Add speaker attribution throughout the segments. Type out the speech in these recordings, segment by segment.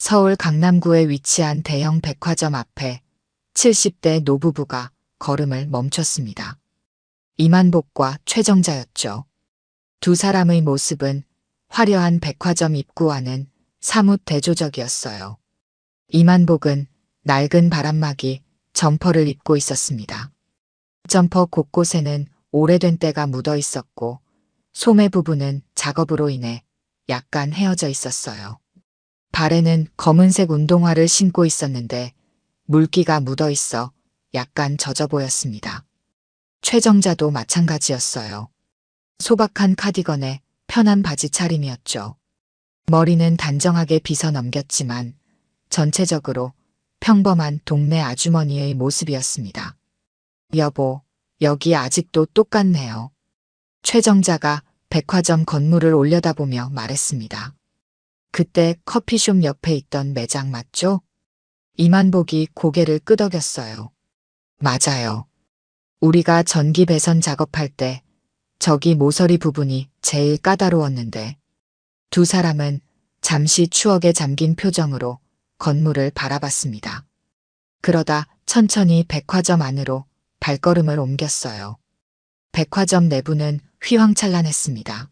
Speaker 1: 서울 강남구에 위치한 대형 백화점 앞에 70대 노부부가 걸음을 멈췄습니다. 이만복과 최정자였죠. 두 사람의 모습은 화려한 백화점 입구와는 사뭇 대조적이었어요. 이만복은 낡은 바람막이 점퍼를 입고 있었습니다. 점퍼 곳곳에는 오래된 때가 묻어 있었고 소매 부분은 작업으로 인해 약간 헤어져 있었어요. 발에는 검은색 운동화를 신고 있었는데 물기가 묻어 있어 약간 젖어 보였습니다. 최정자도 마찬가지였어요. 소박한 카디건에 편한 바지 차림이었죠. 머리는 단정하게 빗어 넘겼지만 전체적으로 평범한 동네 아주머니의 모습이었습니다. 여보, 여기 아직도 똑같네요. 최정자가 백화점 건물을 올려다보며 말했습니다. 그때 커피숍 옆에 있던 매장 맞죠? 이만복이 고개를 끄덕였어요. 맞아요. 우리가 전기 배선 작업할 때 저기 모서리 부분이 제일 까다로웠는데 두 사람은 잠시 추억에 잠긴 표정으로 건물을 바라봤습니다. 그러다 천천히 백화점 안으로 발걸음을 옮겼어요. 백화점 내부는 휘황찬란했습니다.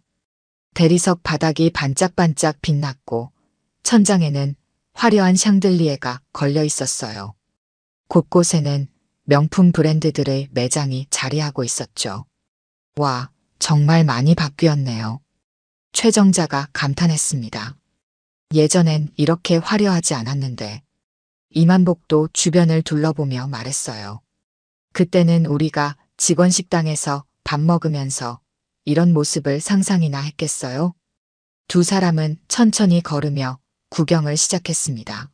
Speaker 1: 대리석 바닥이 반짝반짝 빛났고 천장에는 화려한 샹들리에가 걸려 있었어요. 곳곳에는 명품 브랜드들의 매장이 자리하고 있었죠. 와, 정말 많이 바뀌었네요. 최정자가 감탄했습니다. 예전엔 이렇게 화려하지 않았는데 이만복도 주변을 둘러보며 말했어요. 그때는 우리가 직원 식당에서 밥 먹으면서 이런 모습을 상상이나 했겠어요? 두 사람은 천천히 걸으며 구경을 시작했습니다.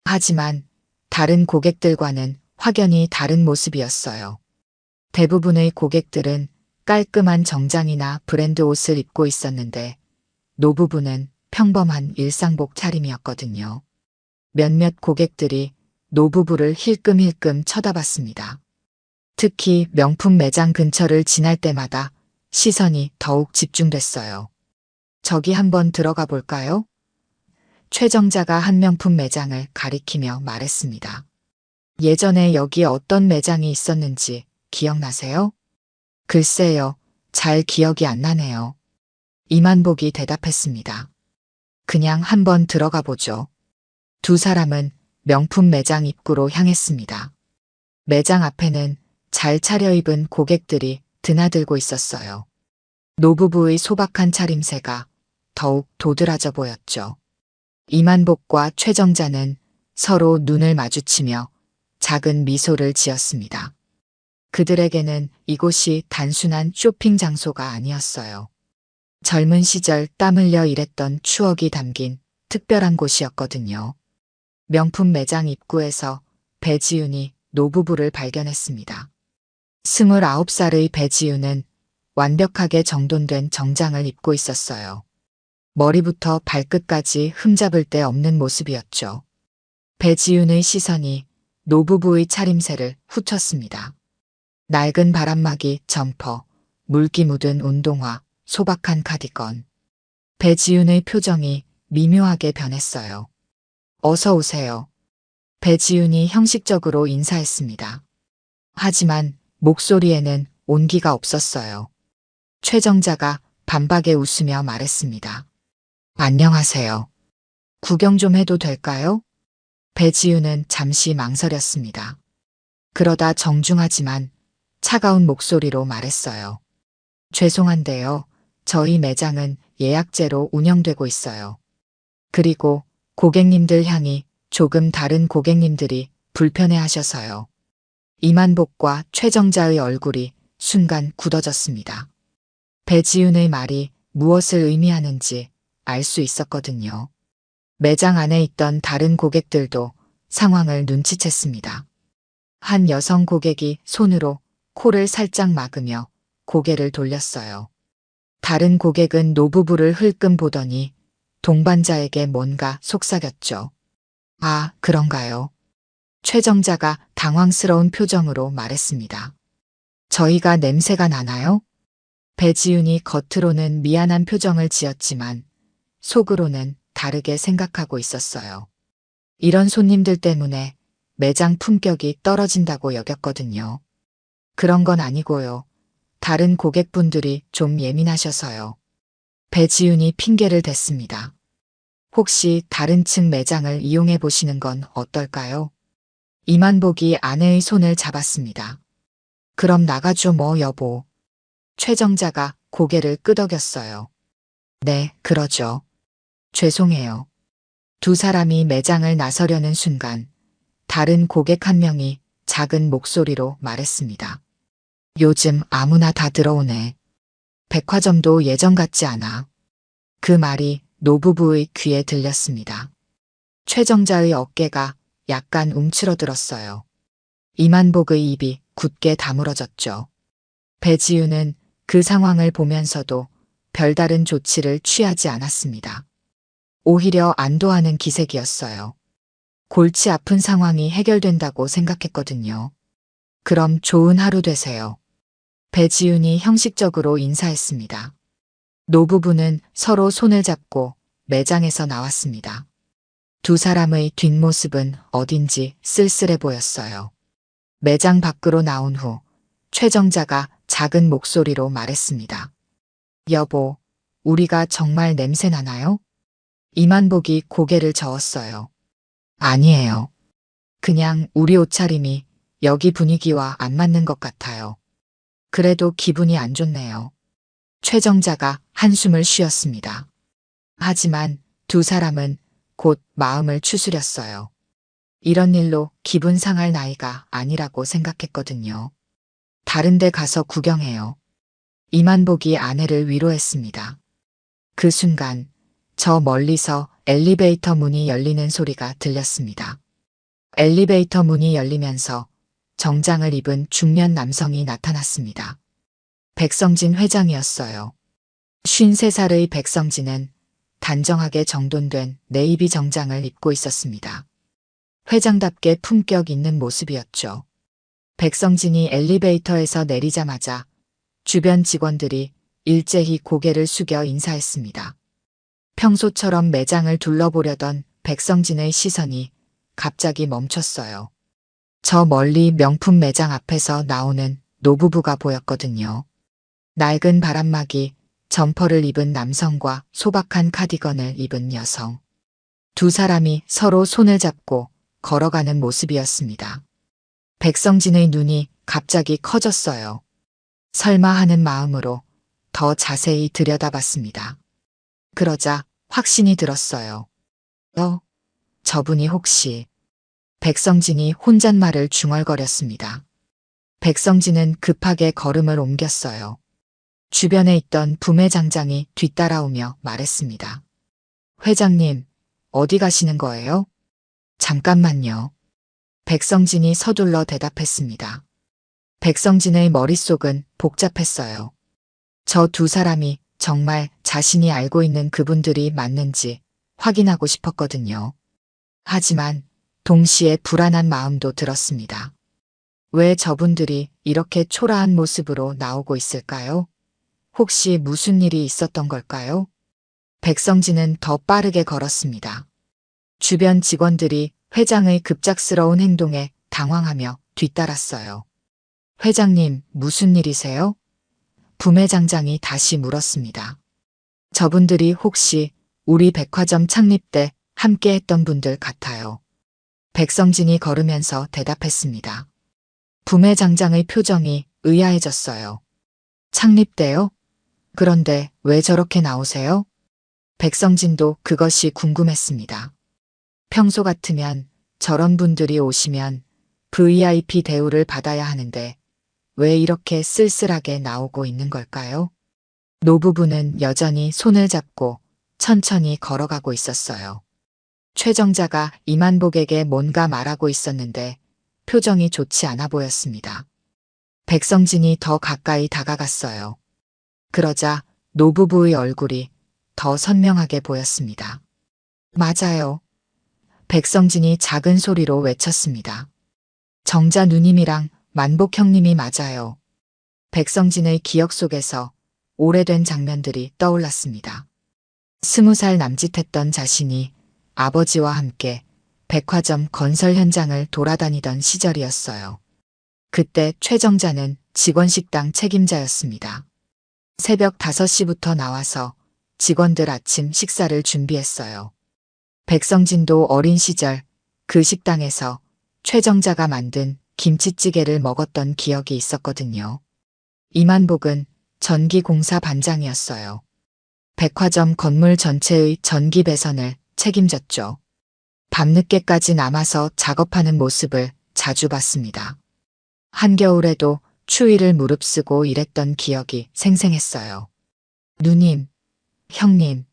Speaker 1: 하지만 다른 고객들과는 확연히 다른 모습이었어요. 대부분의 고객들은 깔끔한 정장이나 브랜드 옷을 입고 있었는데 노부부는 평범한 일상복 차림이었거든요. 몇몇 고객들이 노부부를 힐끔힐끔 쳐다봤습니다. 특히 명품 매장 근처를 지날 때마다 시선이 더욱 집중됐어요. 저기 한번 들어가 볼까요? 최정자가 한 명품 매장을 가리키며 말했습니다. 예전에 여기 어떤 매장이 있었는지 기억나세요? 글쎄요, 잘 기억이 안 나네요. 이만복이 대답했습니다. 그냥 한번 들어가 보죠. 두 사람은 명품 매장 입구로 향했습니다. 매장 앞에는 잘 차려입은 고객들이 드나들고 있었어요. 노부부의 소박한 차림새가 더욱 도드라져 보였죠. 이만복과 최정자는 서로 눈을 마주치며 작은 미소를 지었습니다. 그들에게는 이곳이 단순한 쇼핑 장소가 아니었어요. 젊은 시절 땀 흘려 일했던 추억이 담긴 특별한 곳이었거든요. 명품 매장 입구에서 배지윤이 노부부를 발견했습니다. 29살의 배지윤은 완벽하게 정돈된 정장을 입고 있었어요. 머리부터 발끝까지 흠잡을 데 없는 모습이었죠. 배지윤의 시선이 노부부의 차림새를 훑었습니다. 낡은 바람막이 점퍼, 물기 묻은 운동화, 소박한 카디건. 배지윤의 표정이 미묘하게 변했어요. 어서 오세요. 배지윤이 형식적으로 인사했습니다. 하지만 목소리에는 온기가 없었어요. 최정자가 반박에 웃으며 말했습니다. 안녕하세요. 구경 좀 해도 될까요? 배지윤은 잠시 망설였습니다. 그러다 정중하지만 차가운 목소리로 말했어요. 죄송한데요. 저희 매장은 예약제로 운영되고 있어요. 그리고 고객님들 향이 조금 다른 고객님들이 불편해하셔서요. 이만복과 최정자의 얼굴이 순간 굳어졌습니다. 배지윤의 말이 무엇을 의미하는지 알 수 있었거든요. 매장 안에 있던 다른 고객들도 상황을 눈치챘습니다. 한 여성 고객이 손으로 코를 살짝 막으며 고개를 돌렸어요. 다른 고객은 노부부를 흘끔 보더니 동반자에게 뭔가 속삭였죠. 아, 그런가요? 최정자가 당황스러운 표정으로 말했습니다. 저희가 냄새가 나나요? 배지윤이 겉으로는 미안한 표정을 지었지만 속으로는 다르게 생각하고 있었어요. 이런 손님들 때문에 매장 품격이 떨어진다고 여겼거든요. 그런 건 아니고요. 다른 고객분들이 좀 예민하셔서요. 배지윤이 핑계를 댔습니다. 혹시 다른 층 매장을 이용해 보시는 건 어떨까요? 이만복이 아내의 손을 잡았습니다. 그럼 나가죠 뭐 여보. 최정자가 고개를 끄덕였어요. 네, 그러죠. 죄송해요. 두 사람이 매장을 나서려는 순간 다른 고객 한 명이 작은 목소리로 말했습니다. 요즘 아무나 다 들어오네. 백화점도 예전 같지 않아. 그 말이 노부부의 귀에 들렸습니다. 최정자의 어깨가 약간 움츠러들었어요. 이만복의 입이 굳게 다물어졌죠. 배지윤은 그 상황을 보면서도 별다른 조치를 취하지 않았습니다. 오히려 안도하는 기색이었어요. 골치 아픈 상황이 해결된다고 생각했거든요. 그럼 좋은 하루 되세요. 배지윤이 형식적으로 인사했습니다. 노부부는 서로 손을 잡고 매장에서 나왔습니다. 두 사람의 뒷모습은 어딘지 쓸쓸해 보였어요. 매장 밖으로 나온 후 최정자가 작은 목소리로 말했습니다. 여보, 우리가 정말 냄새 나나요? 이만복이 고개를 저었어요. 아니에요. 그냥 우리 옷차림이 여기 분위기와 안 맞는 것 같아요. 그래도 기분이 안 좋네요. 최정자가 한숨을 쉬었습니다. 하지만 두 사람은 곧 마음을 추스렸어요. 이런 일로 기분 상할 나이가 아니라고 생각했거든요. 다른 데 가서 구경해요. 이만복이 아내를 위로했습니다. 그 순간 저 멀리서 엘리베이터 문이 열리는 소리가 들렸습니다. 엘리베이터 문이 열리면서 정장을 입은 중년 남성이 나타났습니다. 백성진 회장이었어요. 53살의 백성진은 단정하게 정돈된 네이비 정장을 입고 있었습니다. 회장답게 품격 있는 모습이었죠. 백성진이 엘리베이터에서 내리자마자 주변 직원들이 일제히 고개를 숙여 인사했습니다. 평소처럼 매장을 둘러보려던 백성진의 시선이 갑자기 멈췄어요. 저 멀리 명품 매장 앞에서 나오는 노부부가 보였거든요. 낡은 바람막이 점퍼를 입은 남성과 소박한 카디건을 입은 여성. 두 사람이 서로 손을 잡고 걸어가는 모습이었습니다. 백성진의 눈이 갑자기 커졌어요. 설마 하는 마음으로 더 자세히 들여다봤습니다. 그러자 확신이 들었어요. 저분이 혹시... 백성진이 혼잣말을 중얼거렸습니다. 백성진은 급하게 걸음을 옮겼어요. 주변에 있던 부매장장이 뒤따라오며 말했습니다. 회장님, 어디 가시는 거예요? 잠깐만요. 백성진이 서둘러 대답했습니다. 백성진의 머릿속은 복잡했어요. 저 두 사람이 정말 자신이 알고 있는 그분들이 맞는지 확인하고 싶었거든요. 하지만 동시에 불안한 마음도 들었습니다. 왜 저분들이 이렇게 초라한 모습으로 나오고 있을까요? 혹시 무슨 일이 있었던 걸까요? 백성진은 더 빠르게 걸었습니다. 주변 직원들이 회장의 급작스러운 행동에 당황하며 뒤따랐어요. 회장님, 무슨 일이세요? 부매장장이 다시 물었습니다. 저분들이 혹시 우리 백화점 창립 때 함께 했던 분들 같아요. 백성진이 걸으면서 대답했습니다. 부매장장의 표정이 의아해졌어요. 창립 때요? 그런데 왜 저렇게 나오세요? 백성진도 그것이 궁금했습니다. 평소 같으면 저런 분들이 오시면 VIP 대우를 받아야 하는데 왜 이렇게 쓸쓸하게 나오고 있는 걸까요? 노부부는 여전히 손을 잡고 천천히 걸어가고 있었어요. 최정자가 이만복에게 뭔가 말하고 있었는데 표정이 좋지 않아 보였습니다. 백성진이 더 가까이 다가갔어요. 그러자 노부부의 얼굴이 더 선명하게 보였습니다. 맞아요. 백성진이 작은 소리로 외쳤습니다. 정자 누님이랑 만복 형님이 맞아요. 백성진의 기억 속에서 오래된 장면들이 떠올랐습니다. 20살 남짓했던 자신이 아버지와 함께 백화점 건설 현장을 돌아다니던 시절이었어요. 그때 최정자는 직원 식당 책임자였습니다. 새벽 5시부터 나와서 직원들 아침 식사를 준비했어요. 백성진도 어린 시절 그 식당에서 최정자가 만든 김치찌개를 먹었던 기억이 있었거든요. 이만복은 전기공사 반장이었어요. 백화점 건물 전체의 전기 배선을 책임졌죠. 밤늦게까지 남아서 작업하는 모습을 자주 봤습니다. 한겨울에도 추위를 무릅쓰고 일했던 기억이 생생했어요. 누님, 형님.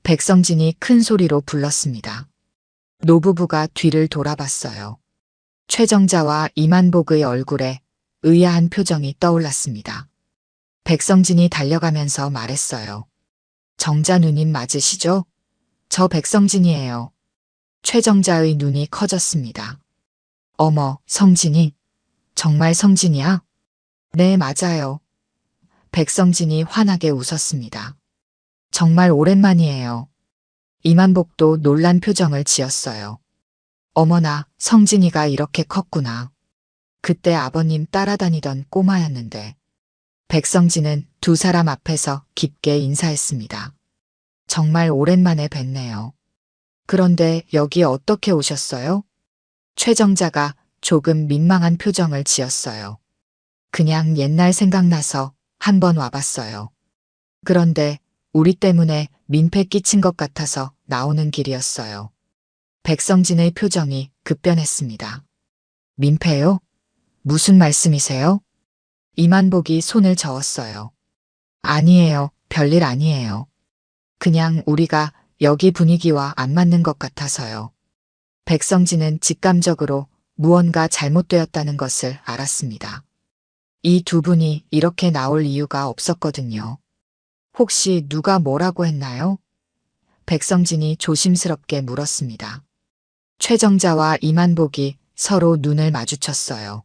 Speaker 1: 백성진이 큰 소리로 불렀습니다. 노부부가 뒤를 돌아봤어요. 최정자와 이만복의 얼굴에 의아한 표정이 떠올랐습니다. 백성진이 달려가면서 말했어요. 정자 누님 맞으시죠? 저 백성진이에요. 최정자의 눈이 커졌습니다. 어머, 성진이? 정말 성진이야? 네, 맞아요. 백성진이 환하게 웃었습니다. 정말 오랜만이에요. 이만복도 놀란 표정을 지었어요. 어머나, 성진이가 이렇게 컸구나. 그때 아버님 따라다니던 꼬마였는데. 백성진은 두 사람 앞에서 깊게 인사했습니다. 정말 오랜만에 뵀네요. 그런데 여기 어떻게 오셨어요? 최정자가 조금 민망한 표정을 지었어요. 그냥 옛날 생각나서 한번 와봤어요. 그런데 우리 때문에 민폐 끼친 것 같아서 나오는 길이었어요. 백성진의 표정이 급변했습니다. 민폐요? 무슨 말씀이세요? 이만복이 손을 저었어요. 아니에요. 별일 아니에요. 그냥 우리가 여기 분위기와 안 맞는 것 같아서요. 백성진은 직감적으로 무언가 잘못되었다는 것을 알았습니다. 이 두 분이 이렇게 나올 이유가 없었거든요. 혹시 누가 뭐라고 했나요? 백성진이 조심스럽게 물었습니다. 최정자와 이만복이 서로 눈을 마주쳤어요.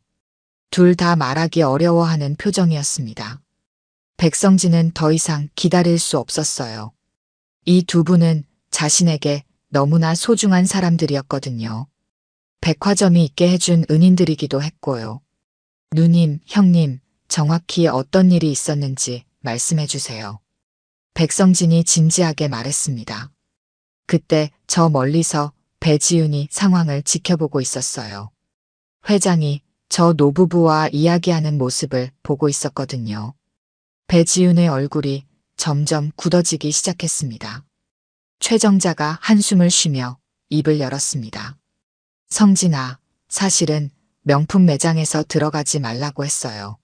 Speaker 1: 둘 다 말하기 어려워하는 표정이었습니다. 백성진은 더 이상 기다릴 수 없었어요. 이 두 분은 자신에게 너무나 소중한 사람들이었거든요. 백화점이 있게 해준 은인들이기도 했고요. 누님, 형님, 정확히 어떤 일이 있었는지 말씀해 주세요. 백성진이 진지하게 말했습니다. 그때 저 멀리서 배지윤이 상황을 지켜보고 있었어요. 회장이 저 노부부와 이야기하는 모습을 보고 있었거든요. 배지윤의 얼굴이 점점 굳어지기 시작했습니다. 최정자가 한숨을 쉬며 입을 열었습니다. 성진아, 사실은 명품 매장에서 들어가지 말라고 했어요.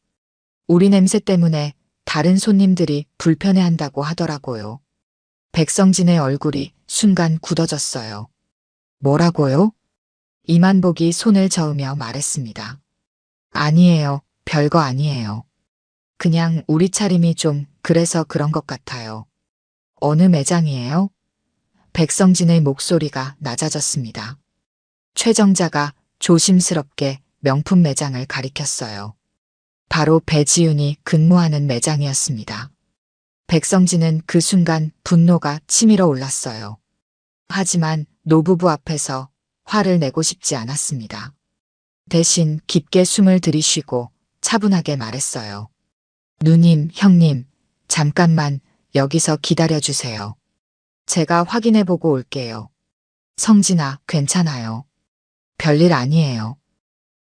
Speaker 1: 우리 냄새 때문에 다른 손님들이 불편해한다고 하더라고요. 백성진의 얼굴이 순간 굳어졌어요. 뭐라고요? 이만복이 손을 저으며 말했습니다. 아니에요. 별거 아니에요. 그냥 우리 차림이 좀 그래서 그런 것 같아요. 어느 매장이에요? 백성진의 목소리가 낮아졌습니다. 최정자가 조심스럽게 명품 매장을 가리켰어요. 바로 배지윤이 근무하는 매장이었습니다. 백성진은 그 순간 분노가 치밀어 올랐어요. 하지만 노부부 앞에서 화를 내고 싶지 않았습니다. 대신 깊게 숨을 들이쉬고 차분하게 말했어요. 누님, 형님, 잠깐만 여기서 기다려주세요. 제가 확인해보고 올게요. 성진아, 괜찮아요. 별일 아니에요.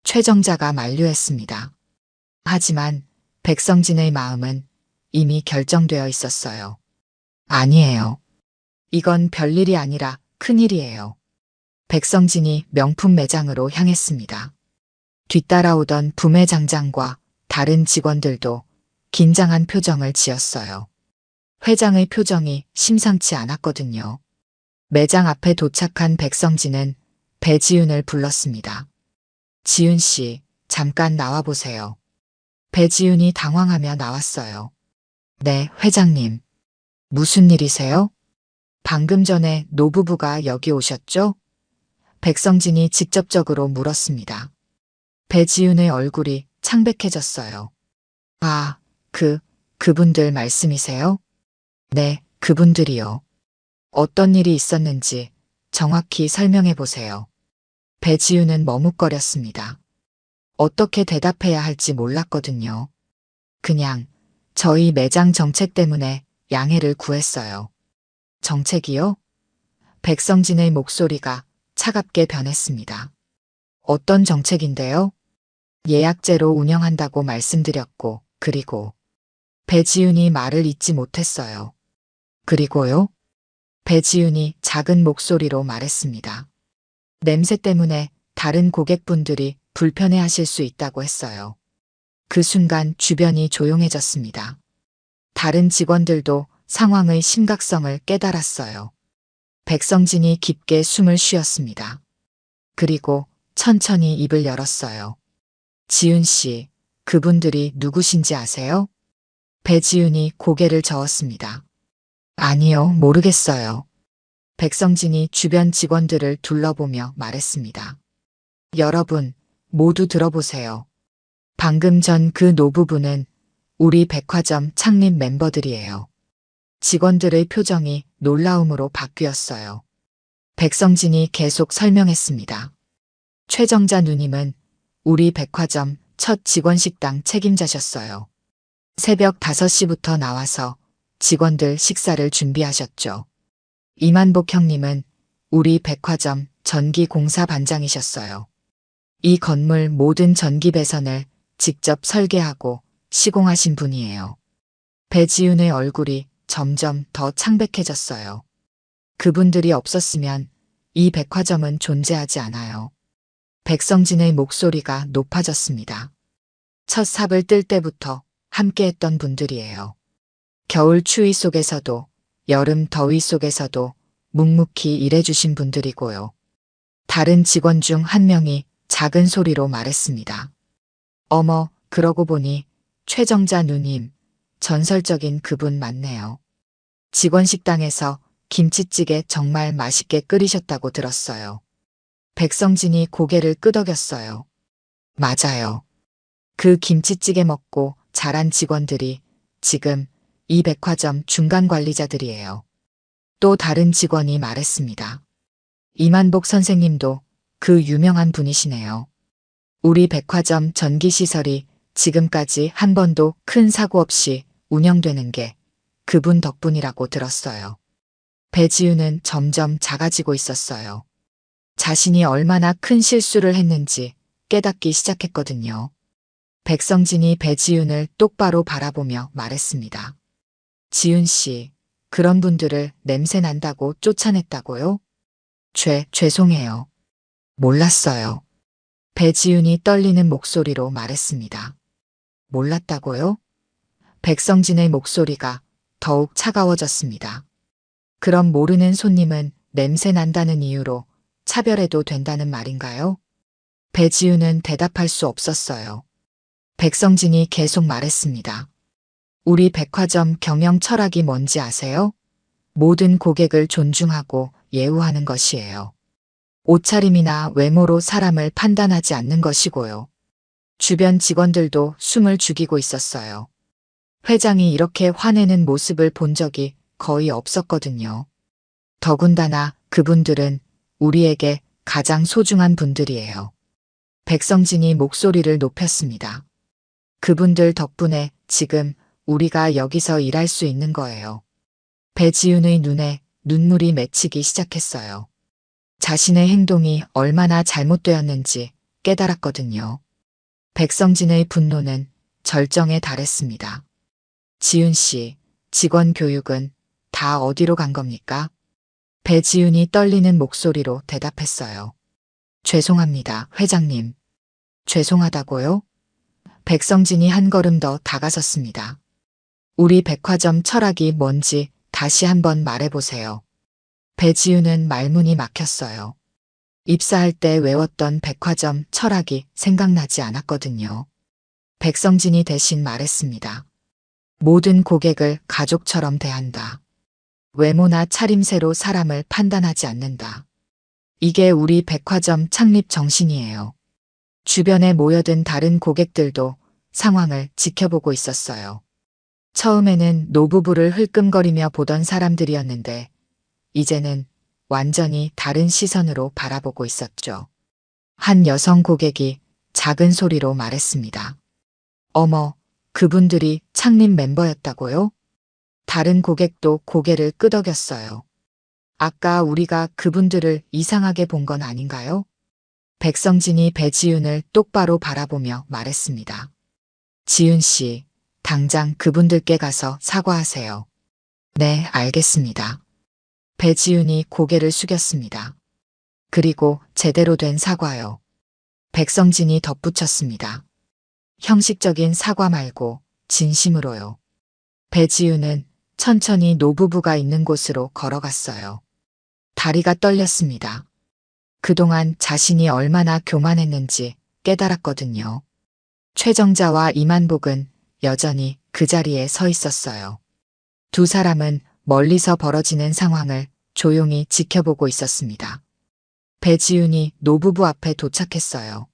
Speaker 1: 최정자가 만류했습니다. 하지만 백성진의 마음은 이미 결정되어 있었어요. 아니에요. 이건 별일이 아니라 큰일이에요. 백성진이 명품 매장으로 향했습니다. 뒤따라오던 부매장장과 다른 직원들도 긴장한 표정을 지었어요. 회장의 표정이 심상치 않았거든요. 매장 앞에 도착한 백성진은 배지윤을 불렀습니다. 지윤 씨, 잠깐 나와보세요. 배지윤이 당황하며 나왔어요. 네, 회장님. 무슨 일이세요? 방금 전에 노부부가 여기 오셨죠? 백성진이 직접적으로 물었습니다. 배지윤의 얼굴이 창백해졌어요. 아, 그분들 말씀이세요? 네, 그분들이요. 어떤 일이 있었는지 정확히 설명해 보세요. 배지윤은 머뭇거렸습니다. 어떻게 대답해야 할지 몰랐거든요. 그냥 저희 매장 정책 때문에 양해를 구했어요. 정책이요? 백성진의 목소리가 차갑게 변했습니다. 어떤 정책인데요? 예약제로 운영한다고 말씀드렸고, 그리고 배지윤이 말을 잇지 못했어요. 그리고요? 배지윤이 작은 목소리로 말했습니다. 냄새 때문에 다른 고객분들이 불편해하실 수 있다고 했어요. 그 순간 주변이 조용해졌습니다. 다른 직원들도 상황의 심각성을 깨달았어요. 백성진이 깊게 숨을 쉬었습니다. 그리고 천천히 입을 열었어요. 지윤 씨, 그분들이 누구신지 아세요? 배지윤이 고개를 저었습니다. 아니요, 모르겠어요. 백성진이 주변 직원들을 둘러보며 말했습니다. 여러분, 모두 들어보세요. 방금 전 그 노부부는 우리 백화점 창립 멤버들이에요. 직원들의 표정이 놀라움으로 바뀌었어요. 백성진이 계속 설명했습니다. 최정자 누님은 우리 백화점 첫 직원 식당 책임자셨어요. 새벽 5시부터 나와서 직원들 식사를 준비하셨죠. 이만복 형님은 우리 백화점 전기공사 반장이셨어요. 이 건물 모든 전기 배선을 직접 설계하고 시공하신 분이에요. 배지윤의 얼굴이 점점 더 창백해졌어요. 그분들이 없었으면 이 백화점은 존재하지 않아요. 백성진의 목소리가 높아졌습니다. 첫 삽을 뜰 때부터 함께했던 분들이에요. 겨울 추위 속에서도 여름 더위 속에서도 묵묵히 일해주신 분들이고요. 다른 직원 중 한 명이 작은 소리로 말했습니다. 어머, 그러고 보니 최정자 누님, 전설적인 그분 맞네요. 직원 식당에서 김치찌개 정말 맛있게 끓이셨다고 들었어요. 백성진이 고개를 끄덕였어요. 맞아요. 그 김치찌개 먹고 자란 직원들이 지금 이 백화점 중간 관리자들이에요. 또 다른 직원이 말했습니다. 이만복 선생님도 그 유명한 분이시네요. 우리 백화점 전기시설이 지금까지 한 번도 큰 사고 없이 운영되는 게 그분 덕분이라고 들었어요. 배지윤은 점점 작아지고 있었어요. 자신이 얼마나 큰 실수를 했는지 깨닫기 시작했거든요. 백성진이 배지윤을 똑바로 바라보며 말했습니다. 지윤 씨, 그런 분들을 냄새 난다고 쫓아냈다고요? 죄송해요. 몰랐어요. 배지윤이 떨리는 목소리로 말했습니다. 몰랐다고요? 백성진의 목소리가 더욱 차가워졌습니다. 그럼 모르는 손님은 냄새 난다는 이유로 차별해도 된다는 말인가요? 배지윤은 대답할 수 없었어요. 백성진이 계속 말했습니다. 우리 백화점 경영 철학이 뭔지 아세요? 모든 고객을 존중하고 예우하는 것이에요. 옷차림이나 외모로 사람을 판단하지 않는 것이고요. 주변 직원들도 숨을 죽이고 있었어요. 회장이 이렇게 화내는 모습을 본 적이 거의 없었거든요. 더군다나 그분들은 우리에게 가장 소중한 분들이에요. 백성진이 목소리를 높였습니다. 그분들 덕분에 지금 우리가 여기서 일할 수 있는 거예요. 배지윤의 눈에 눈물이 맺히기 시작했어요. 자신의 행동이 얼마나 잘못되었는지 깨달았거든요. 백성진의 분노는 절정에 달했습니다. 지윤 씨, 직원 교육은 다 어디로 간 겁니까? 배지윤이 떨리는 목소리로 대답했어요. 죄송합니다, 회장님. 죄송하다고요? 백성진이 한 걸음 더 다가섰습니다. 우리 백화점 철학이 뭔지 다시 한번 말해보세요. 배지윤은 말문이 막혔어요. 입사할 때 외웠던 백화점 철학이 생각나지 않았거든요. 백성진이 대신 말했습니다. 모든 고객을 가족처럼 대한다. 외모나 차림새로 사람을 판단하지 않는다. 이게 우리 백화점 창립 정신이에요. 주변에 모여든 다른 고객들도 상황을 지켜보고 있었어요. 처음에는 노부부를 흘끔거리며 보던 사람들이었는데 이제는 완전히 다른 시선으로 바라보고 있었죠. 한 여성 고객이 작은 소리로 말했습니다. 어머, 그분들이 창립 멤버였다고요? 다른 고객도 고개를 끄덕였어요. 아까 우리가 그분들을 이상하게 본 건 아닌가요? 백성진이 배지윤을 똑바로 바라보며 말했습니다. 지윤 씨, 당장 그분들께 가서 사과하세요. 네, 알겠습니다. 배지윤이 고개를 숙였습니다. 그리고 제대로 된 사과요. 백성진이 덧붙였습니다. 형식적인 사과 말고 진심으로요. 배지윤은 천천히 노부부가 있는 곳으로 걸어갔어요. 다리가 떨렸습니다. 그동안 자신이 얼마나 교만했는지 깨달았거든요. 최정자와 이만복은 여전히 그 자리에 서 있었어요. 두 사람은 멀리서 벌어지는 상황을 조용히 지켜보고 있었습니다. 배지윤이 노부부 앞에 도착했어요.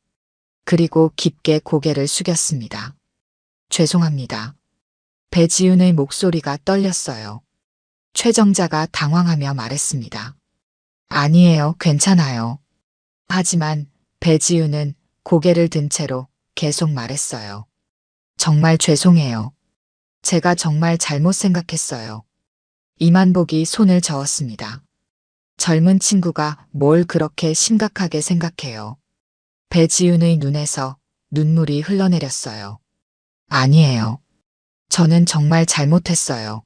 Speaker 1: 그리고 깊게 고개를 숙였습니다. 죄송합니다. 배지윤의 목소리가 떨렸어요. 최정자가 당황하며 말했습니다. 아니에요, 괜찮아요. 하지만 배지윤은 고개를 든 채로 계속 말했어요. 정말 죄송해요. 제가 정말 잘못 생각했어요. 이만복이 손을 저었습니다. 젊은 친구가 뭘 그렇게 심각하게 생각해요. 배지윤의 눈에서 눈물이 흘러내렸어요. 아니에요. 저는 정말 잘못했어요.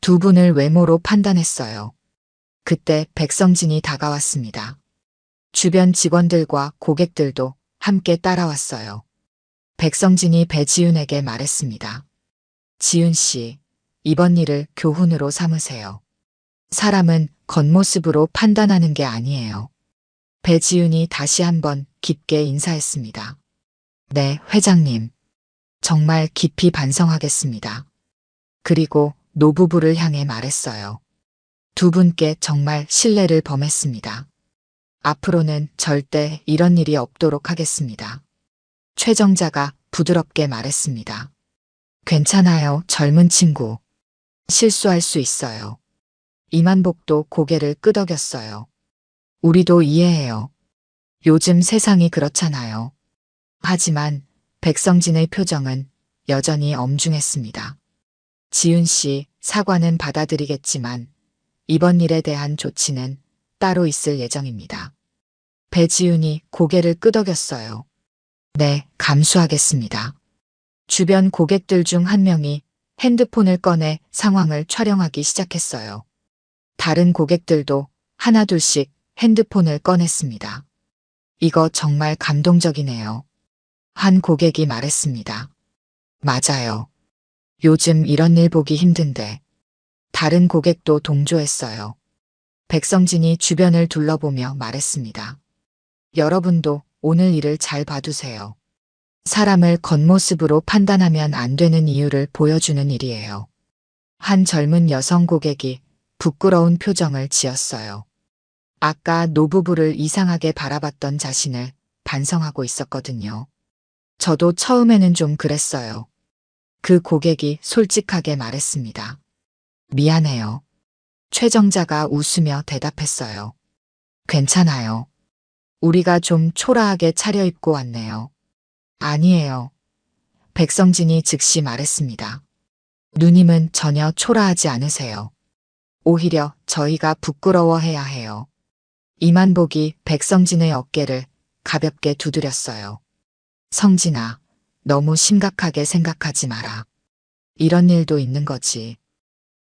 Speaker 1: 두 분을 외모로 판단했어요. 그때 백성진이 다가왔습니다. 주변 직원들과 고객들도 함께 따라왔어요. 백성진이 배지윤에게 말했습니다. 지윤 씨, 이번 일을 교훈으로 삼으세요. 사람은 겉모습으로 판단하는 게 아니에요. 배지윤이 다시 한번 깊게 인사했습니다. 네, 회장님. 정말 깊이 반성하겠습니다. 그리고 노부부를 향해 말했어요. 두 분께 정말 신뢰를 범했습니다. 앞으로는 절대 이런 일이 없도록 하겠습니다. 최정자가 부드럽게 말했습니다. 괜찮아요, 젊은 친구. 실수할 수 있어요. 이만복도 고개를 끄덕였어요. 우리도 이해해요. 요즘 세상이 그렇잖아요. 하지만 백성진의 표정은 여전히 엄중했습니다. 지윤 씨, 사과는 받아들이겠지만 이번 일에 대한 조치는 따로 있을 예정입니다. 배지윤이 고개를 끄덕였어요. 네, 감수하겠습니다. 주변 고객들 중 한 명이 핸드폰을 꺼내 상황을 촬영하기 시작했어요. 다른 고객들도 하나둘씩 핸드폰을 꺼냈습니다. 이거 정말 감동적이네요. 한 고객이 말했습니다. 맞아요. 요즘 이런 일 보기 힘든데. 다른 고객도 동조했어요. 백성진이 주변을 둘러보며 말했습니다. 여러분도 오늘 일을 잘 봐두세요. 사람을 겉모습으로 판단하면 안 되는 이유를 보여주는 일이에요. 한 젊은 여성 고객이 부끄러운 표정을 지었어요. 아까 노부부를 이상하게 바라봤던 자신을 반성하고 있었거든요. 저도 처음에는 좀 그랬어요. 그 고객이 솔직하게 말했습니다. 미안해요. 최정자가 웃으며 대답했어요. 괜찮아요. 우리가 좀 초라하게 차려입고 왔네요. 아니에요. 백성진이 즉시 말했습니다. 누님은 전혀 초라하지 않으세요. 오히려 저희가 부끄러워해야 해요. 이만복이 백성진의 어깨를 가볍게 두드렸어요. 성진아, 너무 심각하게 생각하지 마라. 이런 일도 있는 거지.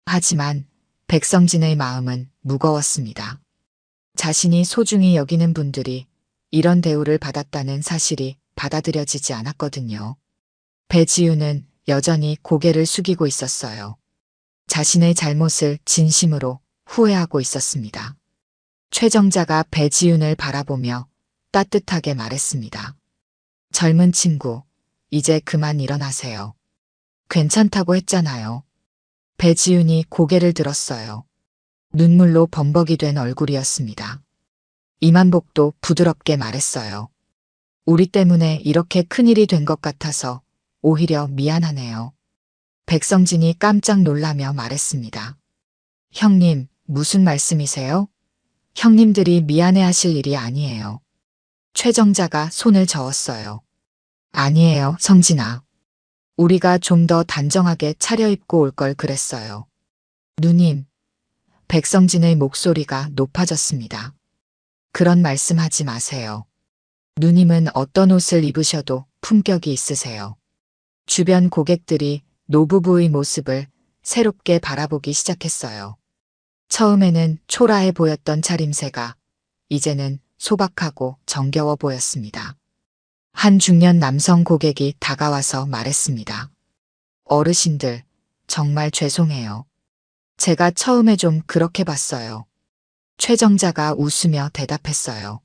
Speaker 1: 하지만 백성진의 마음은 무거웠습니다. 자신이 소중히 여기는 분들이 이런 대우를 받았다는 사실이 받아들여지지 않았거든요. 배지윤은 여전히 고개를 숙이고 있었어요. 자신의 잘못을 진심으로 후회하고 있었습니다. 최정자가 배지윤을 바라보며 따뜻하게 말했습니다. 젊은 친구, 이제 그만 일어나세요. 괜찮다고 했잖아요. 배지윤이 고개를 들었어요. 눈물로 범벅이 된 얼굴이었습니다. 이만복도 부드럽게 말했어요. 우리 때문에 이렇게 큰일이 된 것 같아서 오히려 미안하네요. 백성진이 깜짝 놀라며 말했습니다. 형님, 무슨 말씀이세요? 형님들이 미안해하실 일이 아니에요. 최정자가 손을 저었어요. 아니에요, 성진아. 우리가 좀 더 단정하게 차려입고 올 걸 그랬어요. 누님, 백성진의 목소리가 높아졌습니다. 그런 말씀 하지 마세요. 누님은 어떤 옷을 입으셔도 품격이 있으세요. 주변 고객들이 노부부의 모습을 새롭게 바라보기 시작했어요. 처음에는 초라해 보였던 차림새가 이제는 소박하고 정겨워 보였습니다. 한 중년 남성 고객이 다가와서 말했습니다. 어르신들, 정말 죄송해요. 제가 처음에 좀 그렇게 봤어요. 최정자가 웃으며 대답했어요.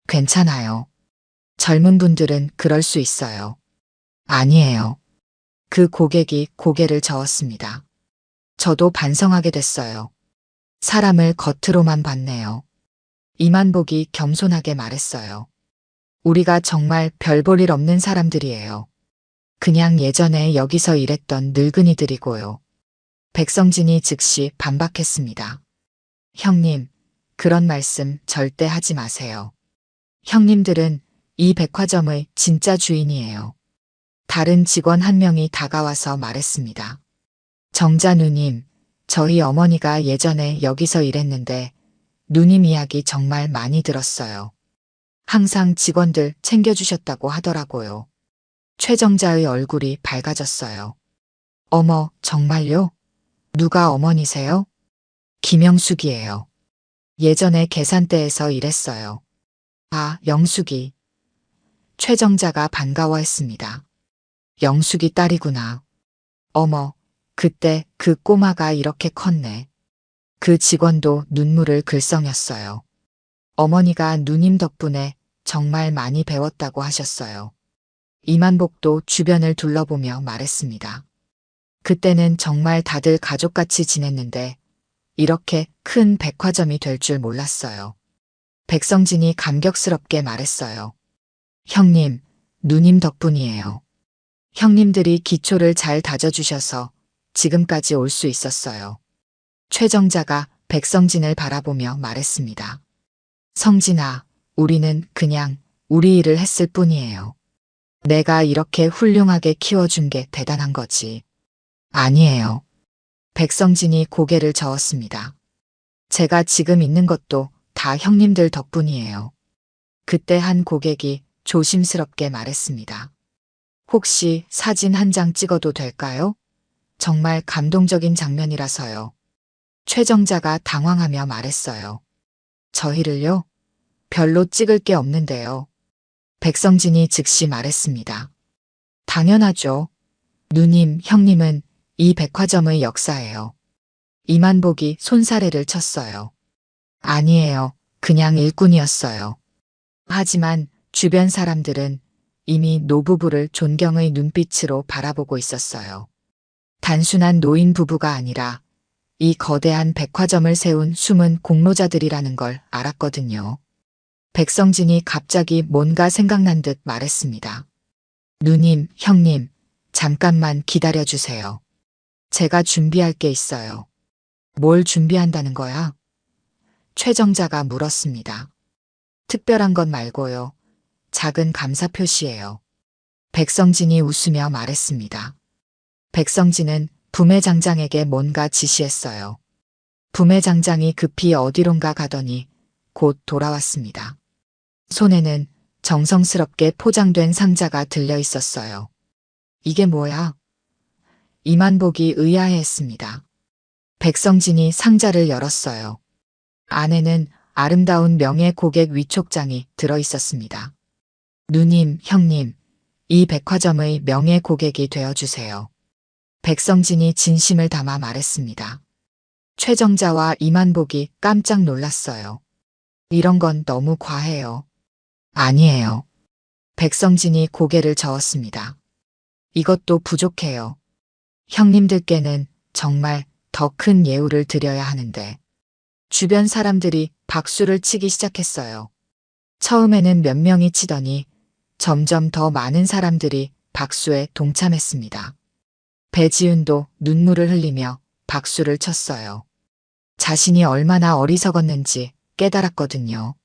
Speaker 1: 괜찮아요. 젊은 분들은 그럴 수 있어요. 아니에요. 그 고객이 고개를 저었습니다. 저도 반성하게 됐어요. 사람을 겉으로만 봤네요. 이만복이 겸손하게 말했어요. 우리가 정말 별 볼 일 없는 사람들이에요. 그냥 예전에 여기서 일했던 늙은이들이고요. 백성진이 즉시 반박했습니다. 형님, 그런 말씀 절대 하지 마세요. 형님들은 이 백화점의 진짜 주인이에요. 다른 직원 한 명이 다가와서 말했습니다. 정자 누님, 저희 어머니가 예전에 여기서 일했는데 누님 이야기 정말 많이 들었어요. 항상 직원들 챙겨주셨다고 하더라고요. 최정자의 얼굴이 밝아졌어요. 어머, 정말요? 누가 어머니세요? 김영숙이에요. 예전에 계산대에서 일했어요. 아, 영숙이. 최정자가 반가워했습니다. 영숙이 딸이구나. 어머, 그때 그 꼬마가 이렇게 컸네. 그 직원도 눈물을 글썽였어요. 어머니가 누님 덕분에 정말 많이 배웠다고 하셨어요. 이만복도 주변을 둘러보며 말했습니다. 그때는 정말 다들 가족같이 지냈는데 이렇게 큰 백화점이 될 줄 몰랐어요. 백성진이 감격스럽게 말했어요. 형님, 누님 덕분이에요. 형님들이 기초를 잘 다져주셔서 지금까지 올 수 있었어요. 최정자가 백성진을 바라보며 말했습니다. 성진아, 우리는 그냥 우리 일을 했을 뿐이에요. 내가 이렇게 훌륭하게 키워준 게 대단한 거지. 아니에요. 백성진이 고개를 저었습니다. 제가 지금 있는 것도 다 형님들 덕분이에요. 그때 한 고객이 조심스럽게 말했습니다. 혹시 사진 한 장 찍어도 될까요? 정말 감동적인 장면이라서요. 최정자가 당황하며 말했어요. 저희를요? 별로 찍을 게 없는데요. 백성진이 즉시 말했습니다. 당연하죠. 누님, 형님은 이 백화점의 역사예요. 이만복이 손사래를 쳤어요. 아니에요. 그냥 일꾼이었어요. 하지만 주변 사람들은 이미 노부부를 존경의 눈빛으로 바라보고 있었어요. 단순한 노인 부부가 아니라 이 거대한 백화점을 세운 숨은 공로자들이라는 걸 알았거든요. 백성진이 갑자기 뭔가 생각난 듯 말했습니다. 누님, 형님, 잠깐만 기다려주세요. 제가 준비할 게 있어요. 뭘 준비한다는 거야? 최정자가 물었습니다. 특별한 건 말고요. 작은 감사 표시예요. 백성진이 웃으며 말했습니다. 백성진은 부매장장에게 뭔가 지시했어요. 부매장장이 급히 어디론가 가더니 곧 돌아왔습니다. 손에는 정성스럽게 포장된 상자가 들려 있었어요. 이게 뭐야? 이만복이 의아해했습니다. 백성진이 상자를 열었어요. 안에는 아름다운 명예 고객 위촉장이 들어 있었습니다. 누님, 형님, 이 백화점의 명예 고객이 되어주세요. 백성진이 진심을 담아 말했습니다. 최정자와 이만복이 깜짝 놀랐어요. 이런 건 너무 과해요. 아니에요. 백성진이 고개를 저었습니다. 이것도 부족해요. 형님들께는 정말 더 큰 예우를 드려야 하는데. 주변 사람들이 박수를 치기 시작했어요. 처음에는 몇 명이 치더니 점점 더 많은 사람들이 박수에 동참했습니다. 배지은도 눈물을 흘리며 박수를 쳤어요. 자신이 얼마나 어리석었는지 깨달았거든요.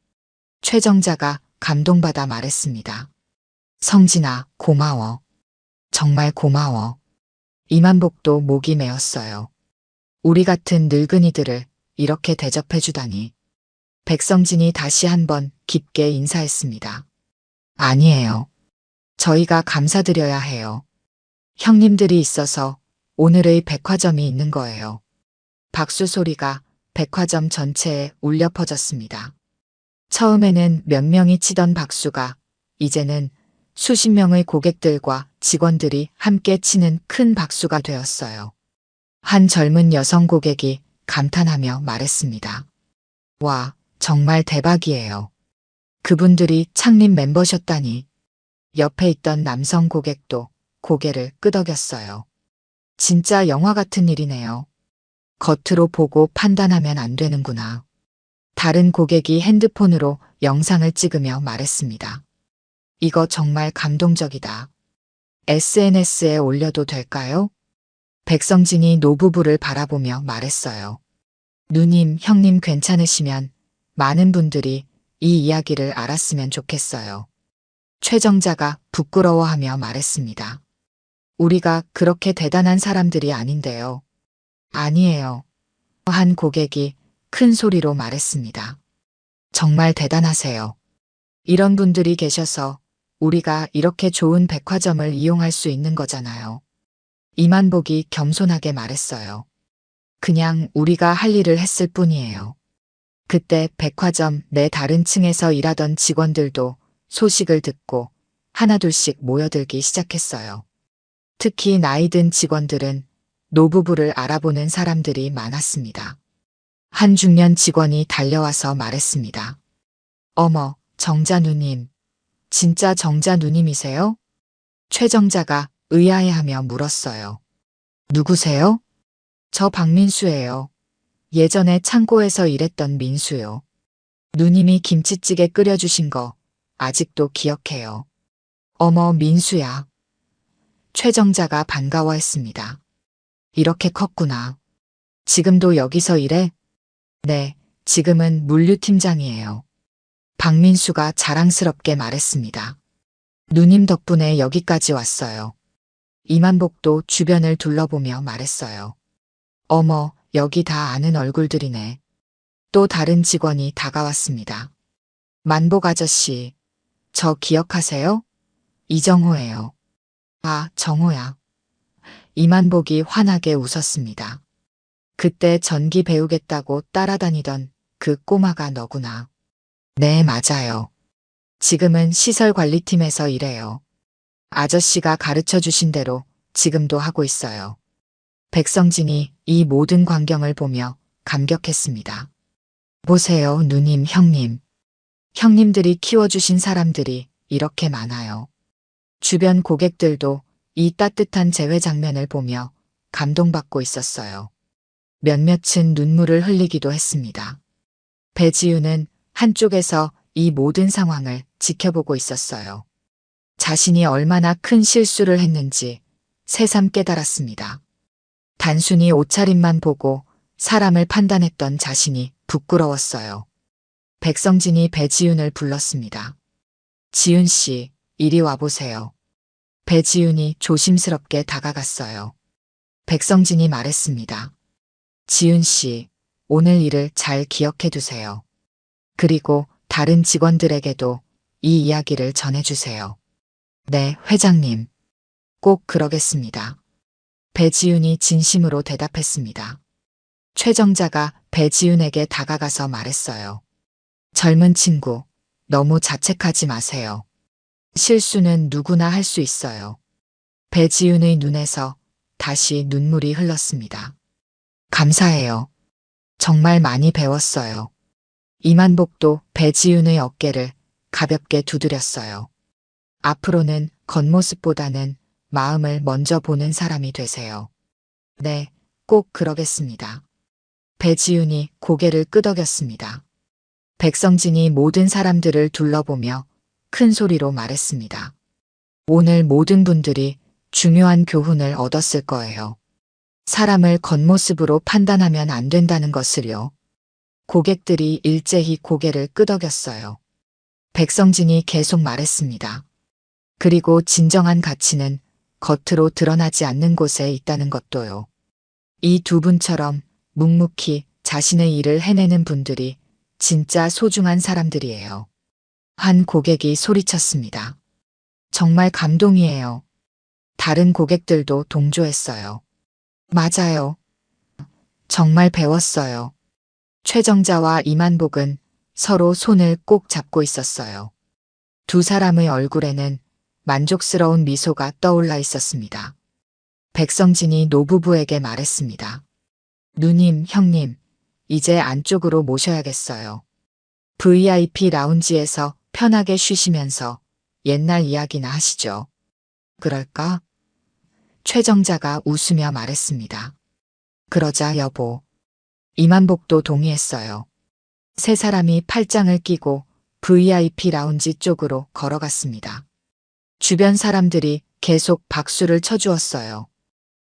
Speaker 1: 최정자가 감동받아 말했습니다. 성진아, 고마워. 정말 고마워. 이만복도 목이 메었어요. 우리 같은 늙은이들을 이렇게 대접해주다니. 백성진이 다시 한번 깊게 인사했습니다. 아니에요. 저희가 감사드려야 해요. 형님들이 있어서 오늘의 백화점이 있는 거예요. 박수 소리가 백화점 전체에 울려 퍼졌습니다. 처음에는 몇 명이 치던 박수가 이제는 수십 명의 고객들과 직원들이 함께 치는 큰 박수가 되었어요. 한 젊은 여성 고객이 감탄하며 말했습니다. 와, 정말 대박이에요. 그분들이 창립 멤버셨다니. 옆에 있던 남성 고객도 고개를 끄덕였어요. 진짜 영화 같은 일이네요. 겉으로 보고 판단하면 안 되는구나. 다른 고객이 핸드폰으로 영상을 찍으며 말했습니다. 이거 정말 감동적이다. SNS에 올려도 될까요? 백성진이 노부부를 바라보며 말했어요. 누님, 형님 괜찮으시면 많은 분들이 이 이야기를 알았으면 좋겠어요. 최정자가 부끄러워하며 말했습니다. 우리가 그렇게 대단한 사람들이 아닌데요. 아니에요. 한 고객이 큰 소리로 말했습니다. 정말 대단하세요. 이런 분들이 계셔서 우리가 이렇게 좋은 백화점을 이용할 수 있는 거잖아요. 이만복이 겸손하게 말했어요. 그냥 우리가 할 일을 했을 뿐이에요. 그때 백화점 내 다른 층에서 일하던 직원들도 소식을 듣고 하나둘씩 모여들기 시작했어요. 특히 나이 든 직원들은 노부부를 알아보는 사람들이 많았습니다. 한 중년 직원이 달려와서 말했습니다. 어머, 정자 누님. 진짜 정자 누님이세요? 최정자가 의아해하며 물었어요. 누구세요? 저 박민수예요. 예전에 창고에서 일했던 민수요. 누님이 김치찌개 끓여주신 거 아직도 기억해요. 어머, 민수야. 최정자가 반가워했습니다. 이렇게 컸구나. 지금도 여기서 일해? 네, 지금은 물류팀장이에요. 박민수가 자랑스럽게 말했습니다. 누님 덕분에 여기까지 왔어요. 이만복도 주변을 둘러보며 말했어요. 어머, 여기 다 아는 얼굴들이네. 또 다른 직원이 다가왔습니다. 만복 아저씨, 저 기억하세요? 이정호예요. 아, 정호야. 이만복이 환하게 웃었습니다. 그때 전기 배우겠다고 따라다니던 그 꼬마가 너구나. 네, 맞아요. 지금은 시설관리팀에서 일해요. 아저씨가 가르쳐 주신 대로 지금도 하고 있어요. 백성진이 이 모든 광경을 보며 감격했습니다. 보세요, 누님, 형님. 형님들이 키워주신 사람들이 이렇게 많아요. 주변 고객들도 이 따뜻한 재회 장면을 보며 감동받고 있었어요. 몇몇은 눈물을 흘리기도 했습니다. 배지우는 한쪽에서 이 모든 상황을 지켜보고 있었어요. 자신이 얼마나 큰 실수를 했는지 새삼 깨달았습니다. 단순히 옷차림만 보고 사람을 판단했던 자신이 부끄러웠어요. 백성진이 배지윤을 불렀습니다. 지윤 씨, 이리 와보세요. 배지윤이 조심스럽게 다가갔어요. 백성진이 말했습니다. 지윤 씨, 오늘 일을 잘 기억해 두세요. 그리고 다른 직원들에게도 이 이야기를 전해주세요. 네, 회장님. 꼭 그러겠습니다. 배지윤이 진심으로 대답했습니다. 최정자가 배지윤에게 다가가서 말했어요. 젊은 친구, 너무 자책하지 마세요. 실수는 누구나 할 수 있어요. 배지윤의 눈에서 다시 눈물이 흘렀습니다. 감사해요. 정말 많이 배웠어요. 이만복도 배지윤의 어깨를 가볍게 두드렸어요. 앞으로는 겉모습보다는 마음을 먼저 보는 사람이 되세요. 네, 꼭 그러겠습니다. 배지윤이 고개를 끄덕였습니다. 백성진이 모든 사람들을 둘러보며 큰 소리로 말했습니다. 오늘 모든 분들이 중요한 교훈을 얻었을 거예요. 사람을 겉모습으로 판단하면 안 된다는 것을요. 고객들이 일제히 고개를 끄덕였어요. 백성진이 계속 말했습니다. 그리고 진정한 가치는 겉으로 드러나지 않는 곳에 있다는 것도요. 이 두 분처럼 묵묵히 자신의 일을 해내는 분들이 진짜 소중한 사람들이에요. 한 고객이 소리쳤습니다. 정말 감동이에요. 다른 고객들도 동조했어요. 맞아요. 정말 배웠어요. 최정자와 이만복은 서로 손을 꼭 잡고 있었어요. 두 사람의 얼굴에는 만족스러운 미소가 떠올라 있었습니다. 백성진이 노부부에게 말했습니다. 누님, 형님, 이제 안쪽으로 모셔야겠어요. VIP 라운지에서 편하게 쉬시면서 옛날 이야기나 하시죠. 그럴까? 최정자가 웃으며 말했습니다. 그러자 여보. 이만복도 동의했어요. 세 사람이 팔짱을 끼고 VIP 라운지 쪽으로 걸어갔습니다. 주변 사람들이 계속 박수를 쳐주었어요.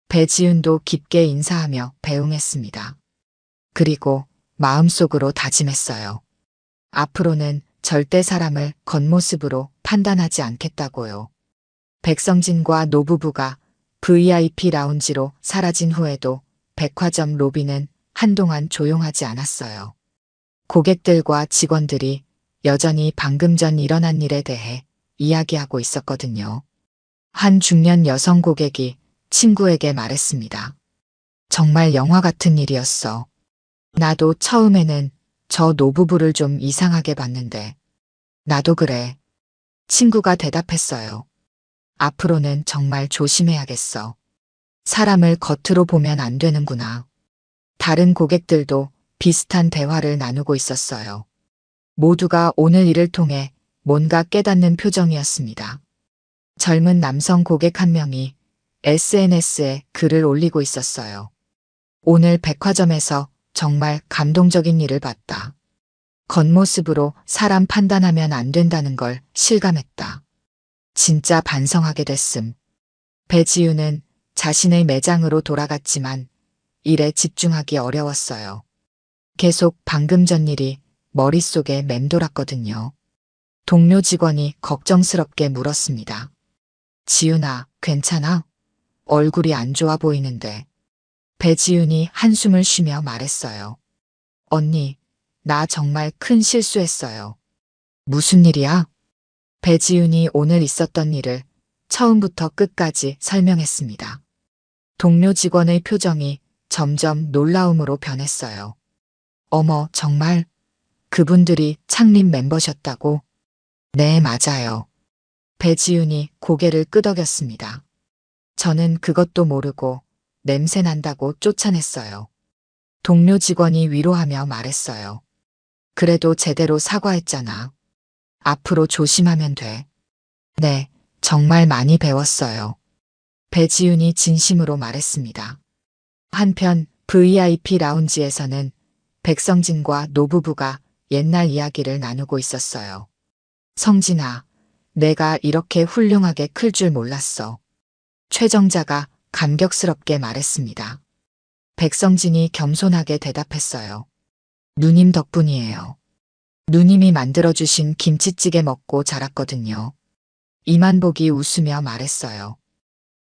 Speaker 1: 배지윤도 깊게 인사하며 배웅했습니다. 그리고 마음속으로 다짐했어요. 앞으로는 절대 사람을 겉모습으로 판단하지 않겠다고요. 백성진과 노부부가 VIP 라운지로 사라진 후에도 백화점 로비는 한동안 조용하지 않았어요. 고객들과 직원들이 여전히 방금 전 일어난 일에 대해 이야기하고 있었거든요. 한 중년 여성 고객이 친구에게 말했습니다. 정말 영화 같은 일이었어. 나도 처음에는 저 노부부를 좀 이상하게 봤는데. 나도 그래. 친구가 대답했어요. 앞으로는 정말 조심해야겠어. 사람을 겉으로 보면 안 되는구나. 다른 고객들도 비슷한 대화를 나누고 있었어요. 모두가 오늘 일을 통해 뭔가 깨닫는 표정이었습니다. 젊은 남성 고객 한 명이 SNS에 글을 올리고 있었어요. 오늘 백화점에서 정말 감동적인 일을 봤다. 겉모습으로 사람 판단하면 안 된다는 걸 실감했다. 진짜 반성하게 됐음. 배지윤은 자신의 매장으로 돌아갔지만 일에 집중하기 어려웠어요. 계속 방금 전 일이 머릿속에 맴돌았거든요. 동료 직원이 걱정스럽게 물었습니다. 지윤아, 괜찮아? 얼굴이 안 좋아 보이는데. 배지윤이 한숨을 쉬며 말했어요. 언니, 나 정말 큰 실수했어요. 무슨 일이야? 배지윤이 오늘 있었던 일을 처음부터 끝까지 설명했습니다. 동료 직원의 표정이 점점 놀라움으로 변했어요. 어머, 정말? 그분들이 창립 멤버셨다고? 네, 맞아요. 배지윤이 고개를 끄덕였습니다. 저는 그것도 모르고 냄새 난다고 쫓아냈어요. 동료 직원이 위로하며 말했어요. 그래도 제대로 사과했잖아. 앞으로 조심하면 돼. 네, 정말 많이 배웠어요. 배지윤이 진심으로 말했습니다. 한편 VIP 라운지에서는 백성진과 노부부가 옛날 이야기를 나누고 있었어요. 성진아, 내가 이렇게 훌륭하게 클 줄 몰랐어. 최정자가 감격스럽게 말했습니다. 백성진이 겸손하게 대답했어요. 누님 덕분이에요. 누님이 만들어주신 김치찌개 먹고 자랐거든요. 이만복이 웃으며 말했어요.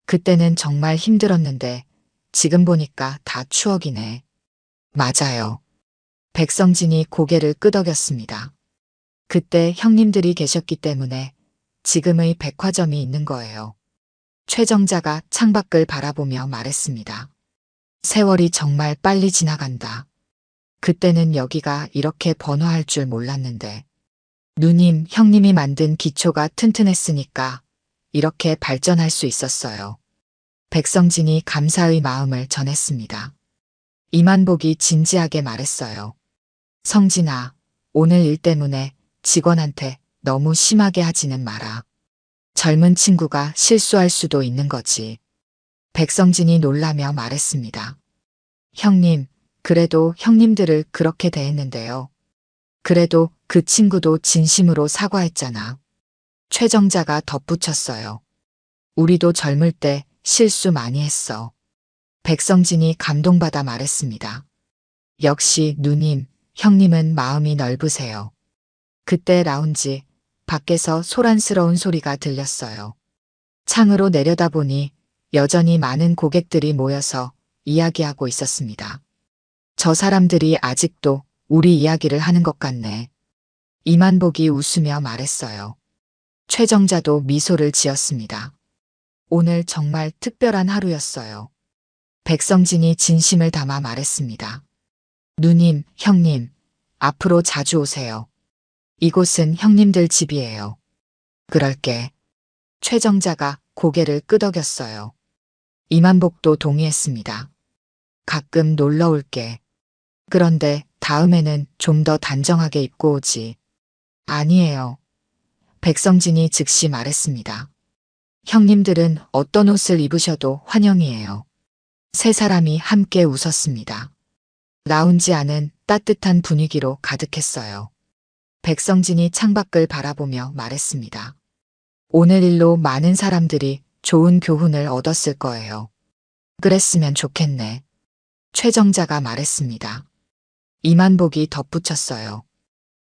Speaker 1: 그때는 정말 힘들었는데 지금 보니까 다 추억이네. 맞아요. 백성진이 고개를 끄덕였습니다. 그때 형님들이 계셨기 때문에 지금의 백화점이 있는 거예요. 최정자가 창밖을 바라보며 말했습니다. 세월이 정말 빨리 지나간다. 그때는 여기가 이렇게 번화할 줄 몰랐는데. 누님, 형님이 만든 기초가 튼튼했으니까 이렇게 발전할 수 있었어요. 백성진이 감사의 마음을 전했습니다. 이만복이 진지하게 말했어요. 성진아, 오늘 일 때문에 직원한테 너무 심하게 하지는 마라. 젊은 친구가 실수할 수도 있는 거지. 백성진이 놀라며 말했습니다. 형님, 그래도 형님들을 그렇게 대했는데요. 그래도 그 친구도 진심으로 사과했잖아. 최정자가 덧붙였어요. 우리도 젊을 때 실수 많이 했어. 백성진이 감동받아 말했습니다. 역시 누님, 형님은 마음이 넓으세요. 그때 라운지 밖에서 소란스러운 소리가 들렸어요. 창으로 내려다보니 여전히 많은 고객들이 모여서 이야기하고 있었습니다. 저 사람들이 아직도 우리 이야기를 하는 것 같네. 이만복이 웃으며 말했어요. 최정자도 미소를 지었습니다. 오늘 정말 특별한 하루였어요. 백성진이 진심을 담아 말했습니다. 누님, 형님, 앞으로 자주 오세요. 이곳은 형님들 집이에요. 그럴게. 최정자가 고개를 끄덕였어요. 이만복도 동의했습니다. 가끔 놀러 올게. 그런데 다음에는 좀 더 단정하게 입고 오지. 아니에요. 백성진이 즉시 말했습니다. 형님들은 어떤 옷을 입으셔도 환영이에요. 세 사람이 함께 웃었습니다. 라운지 안은 따뜻한 분위기로 가득했어요. 백성진이 창밖을 바라보며 말했습니다. 오늘 일로 많은 사람들이 좋은 교훈을 얻었을 거예요. 그랬으면 좋겠네. 최정자가 말했습니다. 이만복이 덧붙였어요.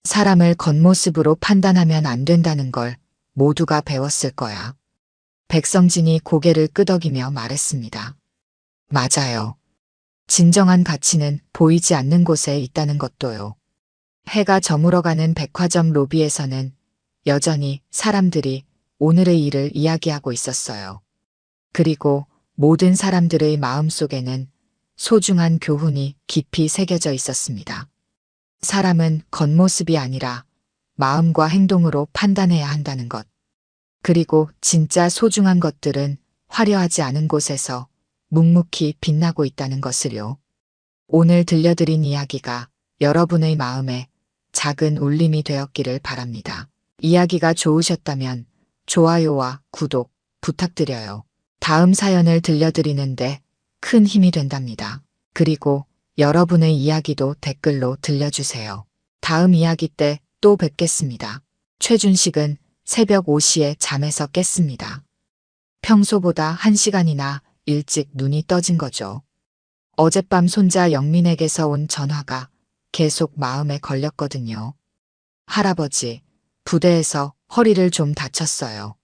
Speaker 1: 사람을 겉모습으로 판단하면 안 된다는 걸 모두가 배웠을 거야. 백성진이 고개를 끄덕이며 말했습니다. 맞아요. 진정한 가치는 보이지 않는 곳에 있다는 것도요. 해가 저물어가는 백화점 로비에서는 여전히 사람들이 오늘의 일을 이야기하고 있었어요. 그리고 모든 사람들의 마음속에는 소중한 교훈이 깊이 새겨져 있었습니다. 사람은 겉모습이 아니라 마음과 행동으로 판단해야 한다는 것. 그리고 진짜 소중한 것들은 화려하지 않은 곳에서 묵묵히 빛나고 있다는 것을요. 오늘 들려드린 이야기가 여러분의 마음에 작은 울림이 되었기를 바랍니다. 이야기가 좋으셨다면 좋아요와 구독 부탁드려요. 다음 사연을 들려드리는데 큰 힘이 된답니다. 그리고 여러분의 이야기도 댓글로 들려주세요. 다음 이야기 때 또 뵙겠습니다. 최준식은 새벽 5시에 잠에서 깼습니다. 평소보다 1시간이나 일찍 눈이 떠진 거죠. 어젯밤 손자 영민에게서 온 전화가 계속 마음에 걸렸거든요. 할아버지, 부대에서 허리를 좀 다쳤어요.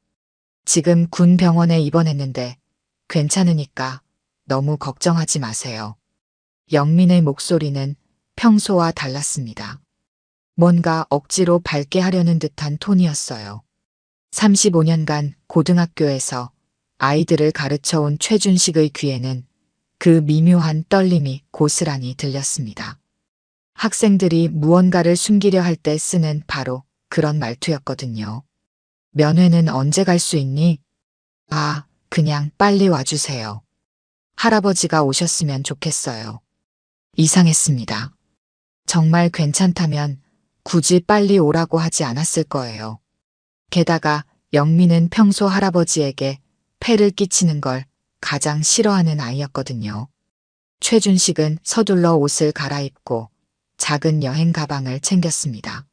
Speaker 1: 지금 군 병원에 입원했는데 괜찮으니까 너무 걱정하지 마세요. 영민의 목소리는 평소와 달랐습니다. 뭔가 억지로 밝게 하려는 듯한 톤이었어요. 35년간 고등학교에서 아이들을 가르쳐온 최준식의 귀에는 그 미묘한 떨림이 고스란히 들렸습니다. 학생들이 무언가를 숨기려 할 때 쓰는 바로 그런 말투였거든요. 면회는 언제 갈 수 있니? 아, 그냥 빨리 와주세요. 할아버지가 오셨으면 좋겠어요. 이상했습니다. 정말 괜찮다면 굳이 빨리 오라고 하지 않았을 거예요. 게다가 영민은 평소 할아버지에게 폐를 끼치는 걸 가장 싫어하는 아이였거든요. 최준식은 서둘러 옷을 갈아입고 작은 여행 가방을 챙겼습니다.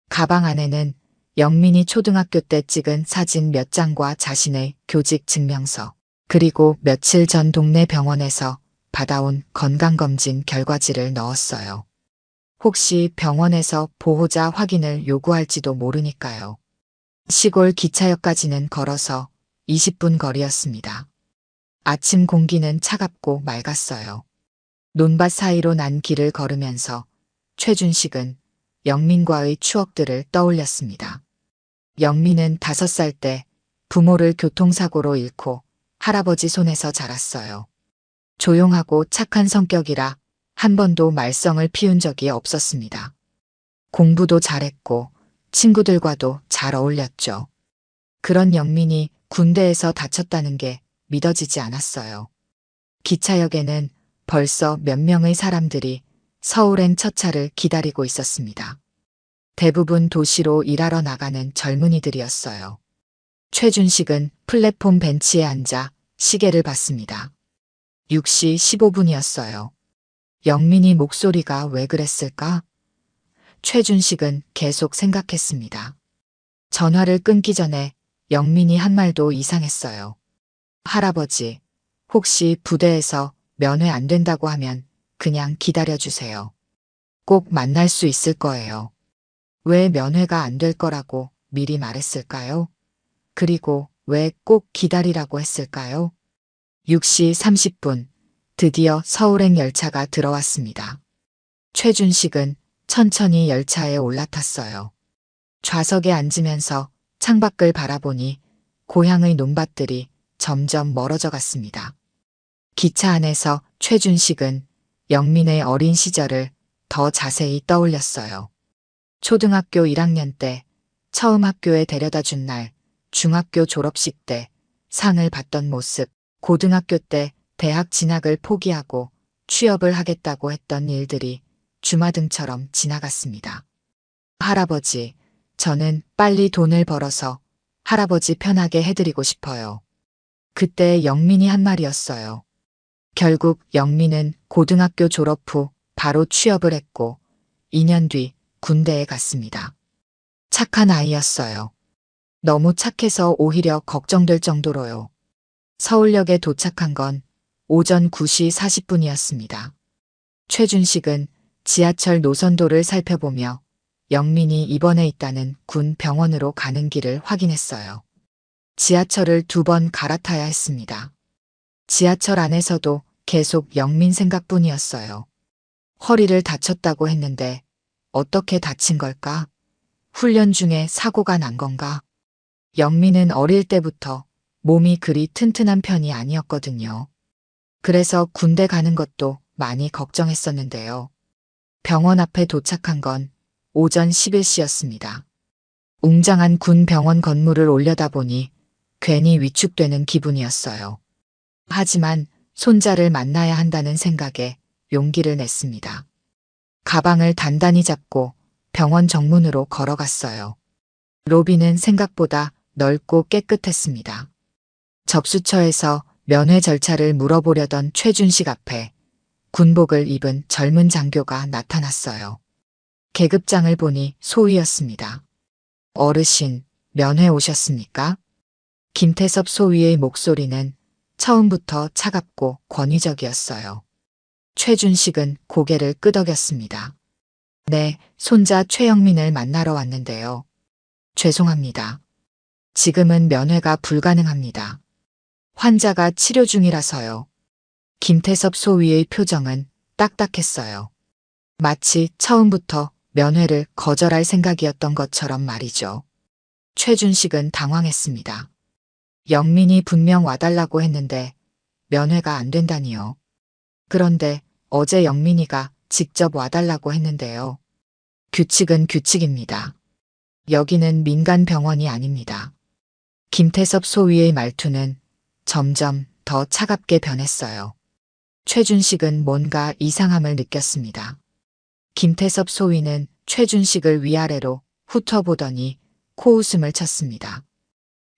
Speaker 1: 가방 안에는 영민이 초등학교 때 찍은 사진 몇 장과 자신의 교직 증명서, 그리고 며칠 전 동네 병원에서 받아온 건강검진 결과지를 넣었어요. 혹시 병원에서 보호자 확인을 요구할지도 모르니까요. 시골 기차역까지는 걸어서 20분 거리였습니다. 아침 공기는 차갑고 맑았어요. 논밭 사이로 난 길을 걸으면서 최준식은 영민과의 추억들을 떠올렸습니다. 영민은 5살 때 부모를 교통사고로 잃고 할아버지 손에서 자랐어요. 조용하고 착한 성격이라 한 번도 말썽을 피운 적이 없었습니다. 공부도 잘했고 친구들과도 잘 어울렸죠. 그런 영민이 군대에서 다쳤다는 게 믿어지지 않았어요. 기차역에는 벌써 몇 명의 사람들이 서울행 첫차를 기다리고 있었습니다. 대부분 도시로 일하러 나가는 젊은이들이었어요. 최준식은 플랫폼 벤치에 앉아 시계를 봤습니다. 6시 15분이었어요. 영민이 목소리가 왜 그랬을까? 최준식은 계속 생각했습니다. 전화를 끊기 전에 영민이 한 말도 이상했어요. 할아버지, 혹시 부대에서 면회 안 된다고 하면 그냥 기다려주세요. 꼭 만날 수 있을 거예요. 왜 면회가 안 될 거라고 미리 말했을까요? 그리고 왜 꼭 기다리라고 했을까요? 6시 30분. 드디어 서울행 열차가 들어왔습니다. 최준식은 천천히 열차에 올라탔어요. 좌석에 앉으면서 창밖을 바라보니 고향의 논밭들이 점점 멀어져 갔습니다. 기차 안에서 최준식은 영민의 어린 시절을 더 자세히 떠올렸어요. 초등학교 1학년 때 처음 학교에 데려다 준 날, 중학교 졸업식 때 상을 받던 모습, 고등학교 때 대학 진학을 포기하고 취업을 하겠다고 했던 일들이 주마등처럼 지나갔습니다. 할아버지, 저는 빨리 돈을 벌어서 할아버지 편하게 해드리고 싶어요. 그때 영민이 한 말이었어요. 결국 영민은 고등학교 졸업 후 바로 취업을 했고 2년 뒤 군대에 갔습니다. 착한 아이였어요. 너무 착해서 오히려 걱정될 정도로요. 서울역에 도착한 건 오전 9시 40분이었습니다. 최준식은 지하철 노선도를 살펴보며 영민이 입원해 있다는 군 병원으로 가는 길을 확인했어요. 지하철을 2번 갈아타야 했습니다. 지하철 안에서도 계속 영민 생각뿐이었어요. 허리를 다쳤다고 했는데 어떻게 다친 걸까? 훈련 중에 사고가 난 건가? 영민은 어릴 때부터 몸이 그리 튼튼한 편이 아니었거든요. 그래서 군대 가는 것도 많이 걱정했었는데요. 병원 앞에 도착한 건 오전 11시였습니다. 웅장한 군 병원 건물을 올려다보니 괜히 위축되는 기분이었어요. 하지만 손자를 만나야 한다는 생각에 용기를 냈습니다. 가방을 단단히 잡고 병원 정문으로 걸어갔어요. 로비는 생각보다 넓고 깨끗했습니다. 접수처에서 면회 절차를 물어보려던 최준식 앞에 군복을 입은 젊은 장교가 나타났어요. 계급장을 보니 소위였습니다. 어르신, 면회 오셨습니까? 김태섭 소위의 목소리는 처음부터 차갑고 권위적이었어요. 최준식은 고개를 끄덕였습니다. 네, 손자 최영민을 만나러 왔는데요. 죄송합니다. 지금은 면회가 불가능합니다. 환자가 치료 중이라서요. 김태섭 소위의 표정은 딱딱했어요. 마치 처음부터 면회를 거절할 생각이었던 것처럼 말이죠. 최준식은 당황했습니다. 영민이 분명 와달라고 했는데 면회가 안 된다니요. 그런데 어제 영민이가 직접 와달라고 했는데요. 규칙은 규칙입니다. 여기는 민간 병원이 아닙니다. 김태섭 소위의 말투는 점점 더 차갑게 변했어요. 최준식은 뭔가 이상함을 느꼈습니다. 김태섭 소위는 최준식을 위아래로 훑어보더니 코웃음을 쳤습니다.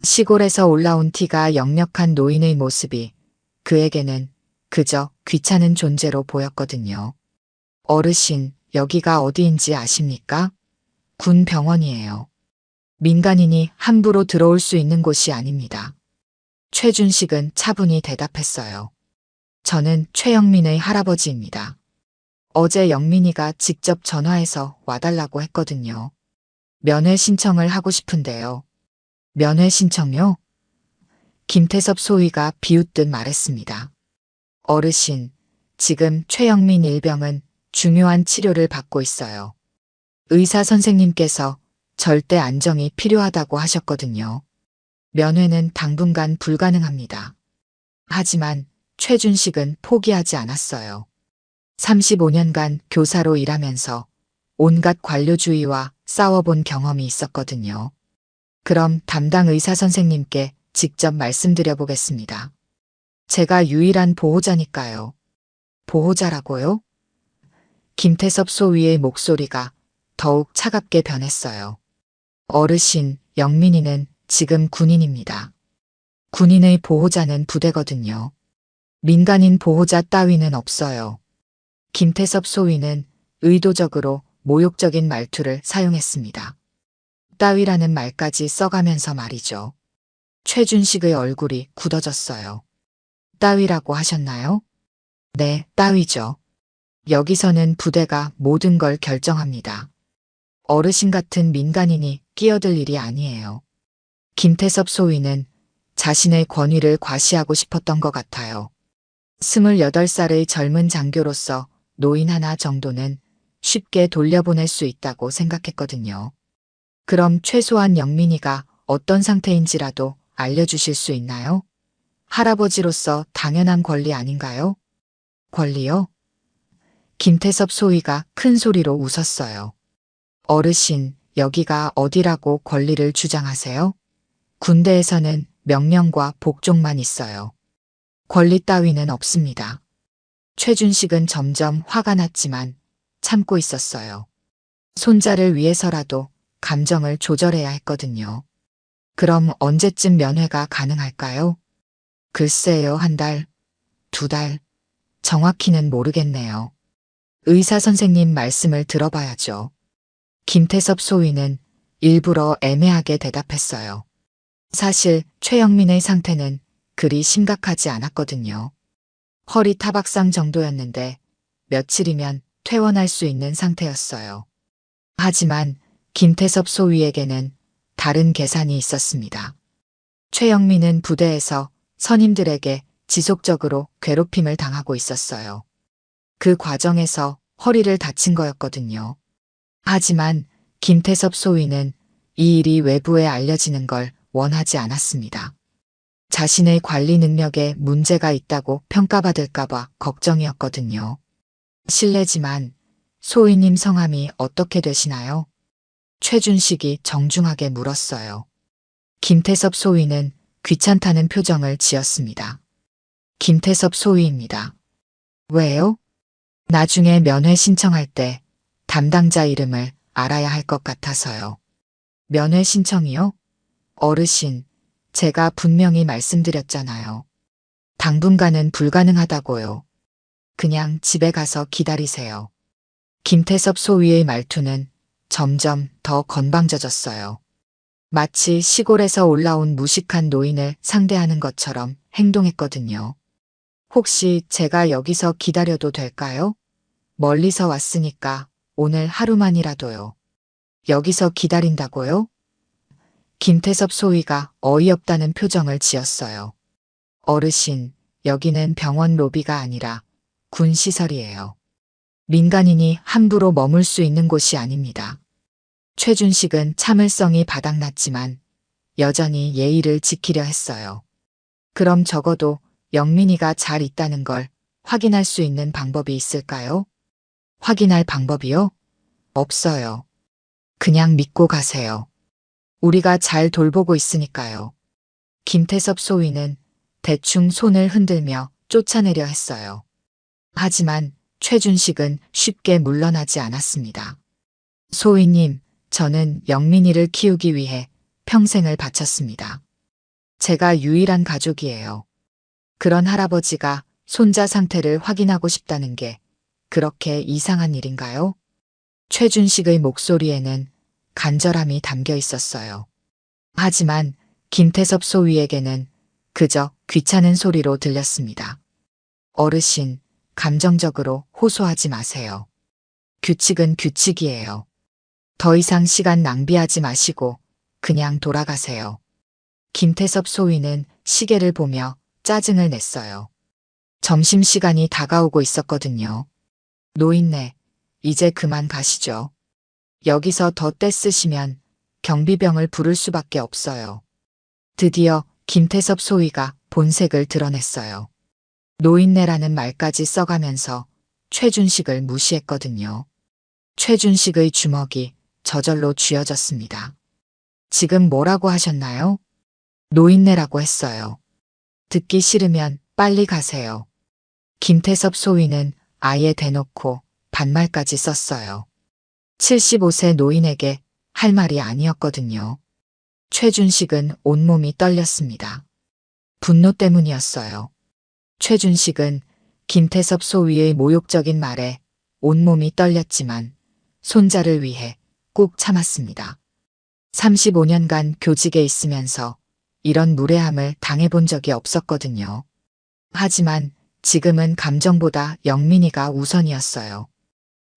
Speaker 1: 시골에서 올라온 티가 역력한 노인의 모습이 그에게는 그저 귀찮은 존재로 보였거든요. 어르신, 여기가 어디인지 아십니까? 군 병원이에요. 민간인이 함부로 들어올 수 있는 곳이 아닙니다. 최준식은 차분히 대답했어요. 저는 최영민의 할아버지입니다. 어제 영민이가 직접 전화해서 와달라고 했거든요. 면회 신청을 하고 싶은데요. 면회 신청요? 김태섭 소위가 비웃듯 말했습니다. 어르신, 지금 최영민 일병은 중요한 치료를 받고 있어요. 의사 선생님께서 절대 안정이 필요하다고 하셨거든요. 면회는 당분간 불가능합니다. 하지만 최준식은 포기하지 않았어요. 35년간 교사로 일하면서 온갖 관료주의와 싸워본 경험이 있었거든요. 그럼 담당 의사 선생님께 직접 말씀드려 보겠습니다. 제가 유일한 보호자니까요. 보호자라고요? 김태섭 소위의 목소리가 더욱 차갑게 변했어요. 어르신, 영민이는 지금 군인입니다. 군인의 보호자는 부대거든요. 민간인 보호자 따위는 없어요. 김태섭 소위는 의도적으로 모욕적인 말투를 사용했습니다. 따위라는 말까지 써가면서 말이죠. 최준식의 얼굴이 굳어졌어요. 따위라고 하셨나요? 네, 따위죠. 여기서는 부대가 모든 걸 결정합니다. 어르신 같은 민간인이 끼어들 일이 아니에요. 김태섭 소위는 자신의 권위를 과시하고 싶었던 것 같아요. 28살의 젊은 장교로서 노인 하나 정도는 쉽게 돌려보낼 수 있다고 생각했거든요. 그럼 최소한 영민이가 어떤 상태인지라도 알려주실 수 있나요? 할아버지로서 당연한 권리 아닌가요? 권리요? 김태섭 소위가 큰 소리로 웃었어요. 어르신, 여기가 어디라고 권리를 주장하세요? 군대에서는 명령과 복종만 있어요. 권리 따위는 없습니다. 최준식은 점점 화가 났지만 참고 있었어요. 손자를 위해서라도 감정을 조절해야 했거든요. 그럼 언제쯤 면회가 가능할까요? 글쎄요, 한 달, 두 달, 정확히는 모르겠네요. 의사 선생님 말씀을 들어봐야죠. 김태섭 소위는 일부러 애매하게 대답했어요. 사실 최영민의 상태는 그리 심각하지 않았거든요. 허리 타박상 정도였는데 며칠이면 퇴원할 수 있는 상태였어요. 하지만 김태섭 소위에게는 다른 계산이 있었습니다. 최영민은 부대에서 선임들에게 지속적으로 괴롭힘을 당하고 있었어요. 그 과정에서 허리를 다친 거였거든요. 하지만 김태섭 소위는 이 일이 외부에 알려지는 걸 원하지 않았습니다. 자신의 관리 능력에 문제가 있다고 평가받을까봐 걱정이었거든요. 실례지만 소위님 성함이 어떻게 되시나요? 최준식이 정중하게 물었어요. 김태섭 소위는 귀찮다는 표정을 지었습니다. 김태섭 소위입니다. 왜요? 나중에 면회 신청할 때 담당자 이름을 알아야 할 것 같아서요. 면회 신청이요? 어르신, 제가 분명히 말씀드렸잖아요. 당분간은 불가능하다고요. 그냥 집에 가서 기다리세요. 김태섭 소위의 말투는 점점 더 건방져졌어요. 마치 시골에서 올라온 무식한 노인을 상대하는 것처럼 행동했거든요. 혹시 제가 여기서 기다려도 될까요? 멀리서 왔으니까 오늘 하루만이라도요. 여기서 기다린다고요? 김태섭 소위가 어이없다는 표정을 지었어요. 어르신, 여기는 병원 로비가 아니라 군 시설이에요. 민간인이 함부로 머물 수 있는 곳이 아닙니다. 최준식은 참을성이 바닥났지만 여전히 예의를 지키려 했어요. 그럼 적어도 영민이가 잘 있다는 걸 확인할 수 있는 방법이 있을까요? 확인할 방법이요? 없어요. 그냥 믿고 가세요. 우리가 잘 돌보고 있으니까요. 김태섭 소위는 대충 손을 흔들며 쫓아내려 했어요. 하지만 최준식은 쉽게 물러나지 않았습니다. 소위님, 저는 영민이를 키우기 위해 평생을 바쳤습니다. 제가 유일한 가족이에요. 그런 할아버지가 손자 상태를 확인하고 싶다는 게 그렇게 이상한 일인가요? 최준식의 목소리에는 간절함이 담겨 있었어요. 하지만 김태섭 소위에게는 그저 귀찮은 소리로 들렸습니다. 어르신, 감정적으로 호소하지 마세요. 규칙은 규칙이에요. 더 이상 시간 낭비하지 마시고 그냥 돌아가세요. 김태섭 소위는 시계를 보며 짜증을 냈어요. 점심시간이 다가오고 있었거든요. 노인네, 이제 그만 가시죠. 여기서 더 떼쓰시면 경비병을 부를 수밖에 없어요. 드디어 김태섭 소위가 본색을 드러냈어요. 노인네라는 말까지 써가면서 최준식을 무시했거든요. 최준식의 주먹이 저절로 쥐어졌습니다. 지금 뭐라고 하셨나요? 노인네라고 했어요. 듣기 싫으면 빨리 가세요. 김태섭 소위는 아예 대놓고 반말까지 썼어요. 75세 노인에게 할 말이 아니었거든요. 최준식은 온몸이 떨렸습니다. 분노 때문이었어요. 최준식은 김태섭 소위의 모욕적인 말에 온몸이 떨렸지만 손자를 위해 꾹 참았습니다. 35년간 교직에 있으면서 이런 무례함을 당해본 적이 없었거든요. 하지만 지금은 감정보다 영민이가 우선이었어요.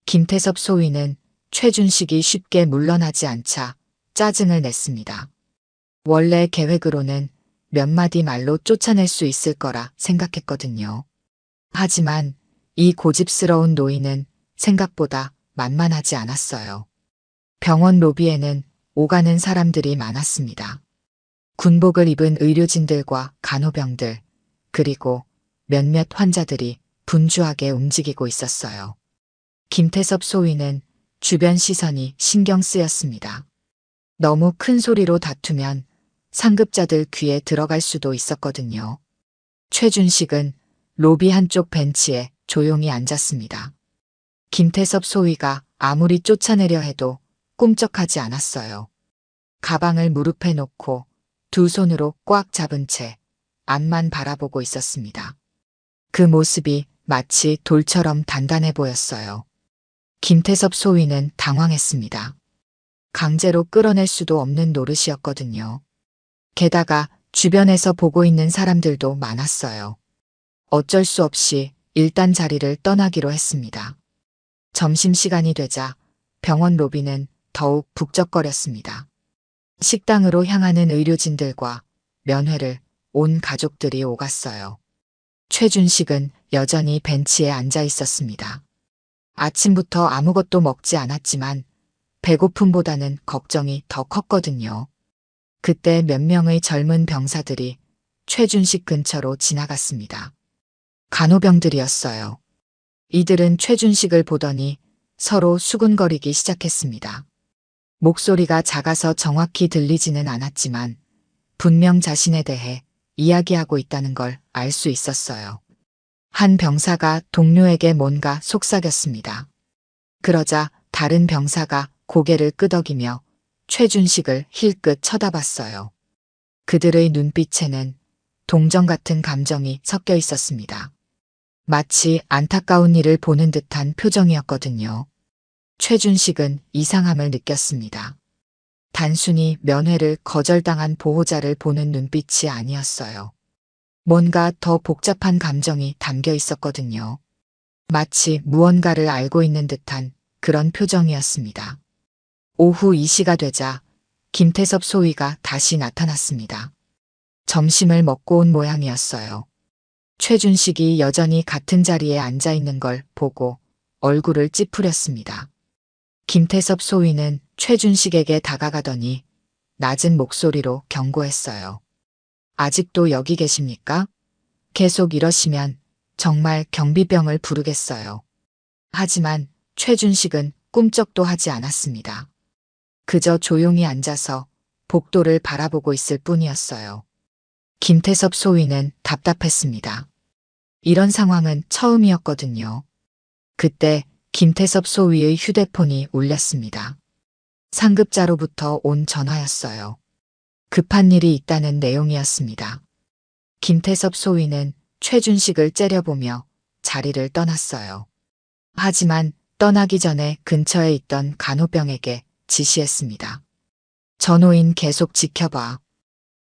Speaker 1: 김태섭 소위는 최준식이 쉽게 물러나지 않자 짜증을 냈습니다. 원래 계획으로는 몇 마디 말로 쫓아낼 수 있을 거라 생각했거든요. 하지만 이 고집스러운 노인은 생각보다 만만하지 않았어요. 병원 로비에는 오가는 사람들이 많았습니다. 군복을 입은 의료진들과 간호병들, 그리고 몇몇 환자들이 분주하게 움직이고 있었어요. 김태섭 소위는 주변 시선이 신경 쓰였습니다. 너무 큰 소리로 다투면 상급자들 귀에 들어갈 수도 있었거든요. 최준식은 로비 한쪽 벤치에 조용히 앉았습니다. 김태섭 소위가 아무리 쫓아내려 해도 꿈쩍하지 않았어요. 가방을 무릎에 놓고 두 손으로 꽉 잡은 채 앞만 바라보고 있었습니다. 그 모습이 마치 돌처럼 단단해 보였어요. 김태섭 소위는 당황했습니다. 강제로 끌어낼 수도 없는 노릇이었거든요. 게다가 주변에서 보고 있는 사람들도 많았어요. 어쩔 수 없이 일단 자리를 떠나기로 했습니다. 점심시간이 되자 병원 로비는 더욱 북적거렸습니다. 식당으로 향하는 의료진들과 면회를 온 가족들이 오갔어요. 최준식은 여전히 벤치에 앉아 있었습니다. 아침부터 아무것도 먹지 않았지만 배고픔보다는 걱정이 더 컸거든요. 그때 몇 명의 젊은 병사들이 최준식 근처로 지나갔습니다. 간호병들이었어요. 이들은 최준식을 보더니 서로 수군거리기 시작했습니다. 목소리가 작아서 정확히 들리지는 않았지만 분명 자신에 대해 이야기하고 있다는 걸 알 수 있었어요. 한 병사가 동료에게 뭔가 속삭였습니다. 그러자 다른 병사가 고개를 끄덕이며 최준식을 힐끗 쳐다봤어요. 그들의 눈빛에는 동정 같은 감정이 섞여 있었습니다. 마치 안타까운 일을 보는 듯한 표정이었거든요. 최준식은 이상함을 느꼈습니다. 단순히 면회를 거절당한 보호자를 보는 눈빛이 아니었어요. 뭔가 더 복잡한 감정이 담겨 있었거든요. 마치 무언가를 알고 있는 듯한 그런 표정이었습니다. 오후 2시가 되자 김태섭 소위가 다시 나타났습니다. 점심을 먹고 온 모양이었어요. 최준식이 여전히 같은 자리에 앉아 있는 걸 보고 얼굴을 찌푸렸습니다. 김태섭 소위는 최준식에게 다가가더니 낮은 목소리로 경고했어요. 아직도 여기 계십니까? 계속 이러시면 정말 경비병을 부르겠어요. 하지만 최준식은 꿈쩍도 하지 않았습니다. 그저 조용히 앉아서 복도를 바라보고 있을 뿐이었어요. 김태섭 소위는 답답했습니다. 이런 상황은 처음이었거든요. 그때 김태섭 소위의 휴대폰이 울렸습니다. 상급자로부터 온 전화였어요. 급한 일이 있다는 내용이었습니다. 김태섭 소위는 최준식을 째려보며 자리를 떠났어요. 하지만 떠나기 전에 근처에 있던 간호병에게 지시했습니다. 전호인 계속 지켜봐.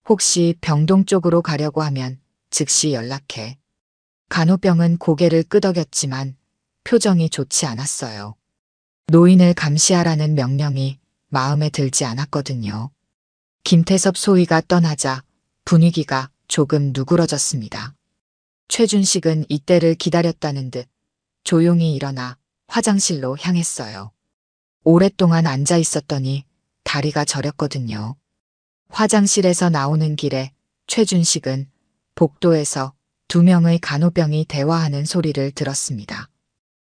Speaker 1: 혹시 병동 쪽으로 가려고 하면 즉시 연락해. 간호병은 고개를 끄덕였지만 표정이 좋지 않았어요. 노인을 감시하라는 명령이 마음에 들지 않았거든요. 김태섭 소위가 떠나자 분위기가 조금 누그러졌습니다. 최준식은 이때를 기다렸다는 듯 조용히 일어나 화장실로 향했어요. 오랫동안 앉아 있었더니 다리가 저렸거든요. 화장실에서 나오는 길에 최준식은 복도에서 두 명의 간호병이 대화하는 소리를 들었습니다.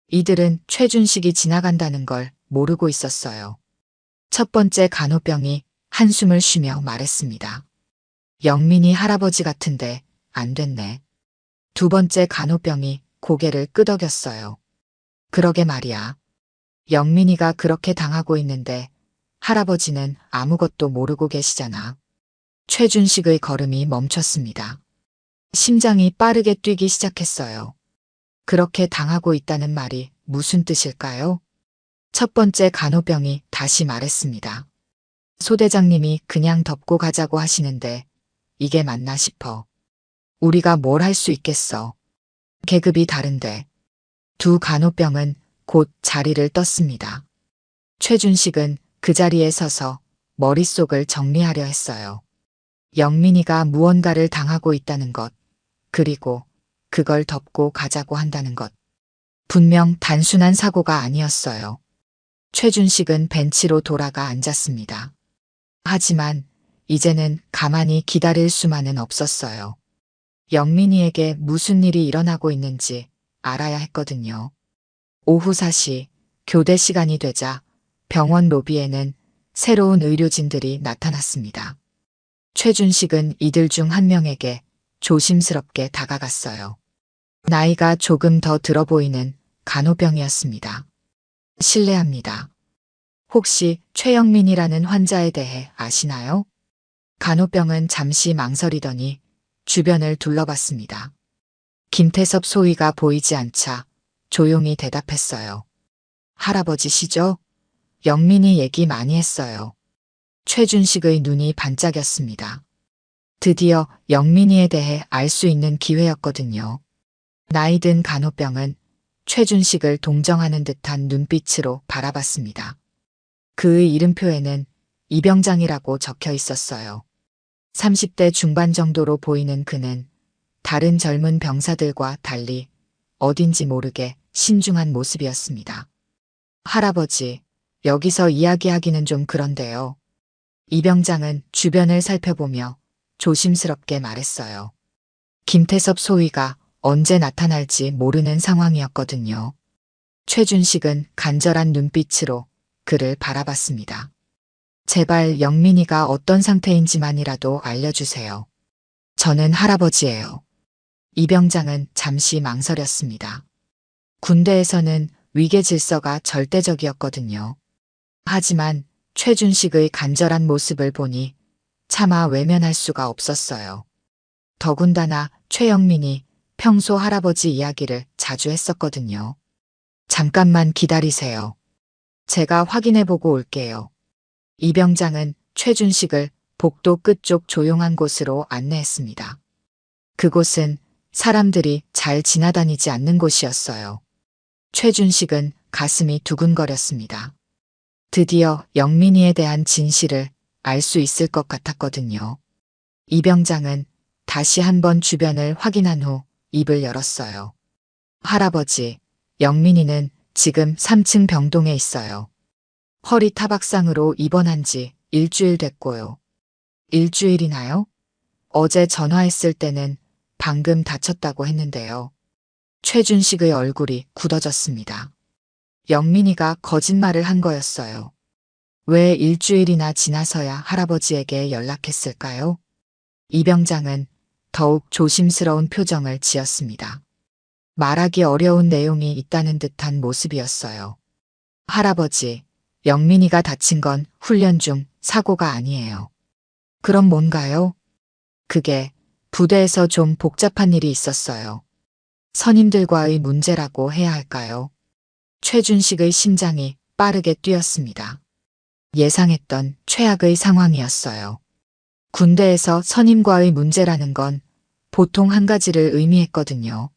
Speaker 1: 이들은 최준식이 지나간다는 걸 모르고 있었어요. 첫 번째 간호병이 한숨을 쉬며 말했습니다. 영민이 할아버지 같은데 안 됐네. 두 번째 간호병이 고개를 끄덕였어요. 그러게 말이야. 영민이가 그렇게 당하고 있는데 할아버지는 아무것도 모르고 계시잖아. 최준식의 걸음이 멈췄습니다. 심장이 빠르게 뛰기 시작했어요. 그렇게 당하고 있다는 말이 무슨 뜻일까요? 첫 번째 간호병이 다시 말했습니다. 소대장님이 그냥 덮고 가자고 하시는데 이게 맞나 싶어. 우리가 뭘 할 수 있겠어. 계급이 다른데 두 간호병은 곧 자리를 떴습니다. 최준식은 그 자리에 서서 머릿속을 정리하려 했어요. 영민이가 무언가를 당하고 있다는 것, 그리고 그걸 덮고 가자고 한다는 것. 분명 단순한 사고가 아니었어요. 최준식은 벤치로 돌아가 앉았습니다. 하지만 이제는 가만히 기다릴 수만은 없었어요. 영민이에게 무슨 일이 일어나고 있는지 알아야 했거든요. 오후 4시 교대 시간이 되자 병원 로비에는 새로운 의료진들이 나타났습니다. 최준식은 이들 중 한 명에게 조심스럽게 다가갔어요. 나이가 조금 더 들어 보이는 간호병이었습니다. 실례합니다. 혹시 최영민이라는 환자에 대해 아시나요? 간호병은 잠시 망설이더니 주변을 둘러봤습니다. 김태섭 소위가 보이지 않자 조용히 대답했어요. 할아버지시죠? 영민이 얘기 많이 했어요. 최준식의 눈이 반짝였습니다. 드디어 영민이에 대해 알 수 있는 기회였거든요. 나이든 간호병은 최준식을 동정하는 듯한 눈빛으로 바라봤습니다. 그의 이름표에는 이병장이라고 적혀 있었어요. 30대 중반 정도로 보이는 그는 다른 젊은 병사들과 달리 어딘지 모르게 신중한 모습이었습니다. 할아버지, 여기서 이야기하기는 좀 그런데요. 이병장은 주변을 살펴보며 조심스럽게 말했어요. 김태섭 소위가 언제 나타날지 모르는 상황이었거든요. 최준식은 간절한 눈빛으로 그를 바라봤습니다. 제발 영민이가 어떤 상태인지만이라도 알려주세요. 저는 할아버지예요. 이병장은 잠시 망설였습니다. 군대에서는 위계 질서가 절대적이었거든요. 하지만 최준식의 간절한 모습을 보니 차마 외면할 수가 없었어요. 더군다나 최영민이 평소 할아버지 이야기를 자주 했었거든요. 잠깐만 기다리세요. 제가 확인해보고 올게요. 이병장은 최준식을 복도 끝쪽 조용한 곳으로 안내했습니다. 그곳은 사람들이 잘 지나다니지 않는 곳이었어요. 최준식은 가슴이 두근거렸습니다. 드디어 영민이에 대한 진실을 알 수 있을 것 같았거든요. 이병장은 다시 한번 주변을 확인한 후 입을 열었어요. 할아버지, 영민이는 지금 3층 병동에 있어요. 허리 타박상으로 입원한 지 일주일 됐고요. 일주일이나요? 어제 전화했을 때는 방금 다쳤다고 했는데요. 최준식의 얼굴이 굳어졌습니다. 영민이가 거짓말을 한 거였어요. 왜 일주일이나 지나서야 할아버지에게 연락했을까요? 이병장은 더욱 조심스러운 표정을 지었습니다. 말하기 어려운 내용이 있다는 듯한 모습이었어요. 할아버지, 영민이가 다친 건 훈련 중 사고가 아니에요. 그럼 뭔가요? 그게 부대에서 좀 복잡한 일이 있었어요. 선임들과의 문제라고 해야 할까요? 최준식의 심장이 빠르게 뛰었습니다. 예상했던 최악의 상황이었어요. 군대에서 선임과의 문제라는 건 보통 한 가지를 의미했거든요.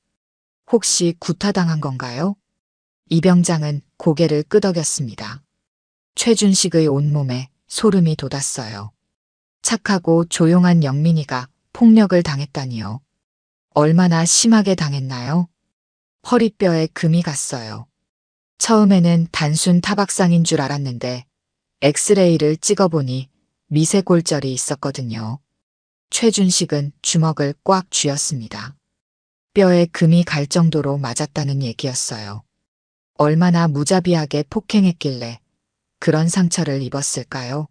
Speaker 1: 혹시 구타당한 건가요? 이병장은 고개를 끄덕였습니다. 최준식의 온몸에 소름이 돋았어요. 착하고 조용한 영민이가 폭력을 당했다니요. 얼마나 심하게 당했나요? 허리뼈에 금이 갔어요. 처음에는 단순 타박상인 줄 알았는데 엑스레이를 찍어보니 미세골절이 있었거든요. 최준식은 주먹을 꽉 쥐었습니다. 뼈에 금이 갈 정도로 맞았다는 얘기였어요. 얼마나 무자비하게 폭행했길래 그런 상처를 입었을까요?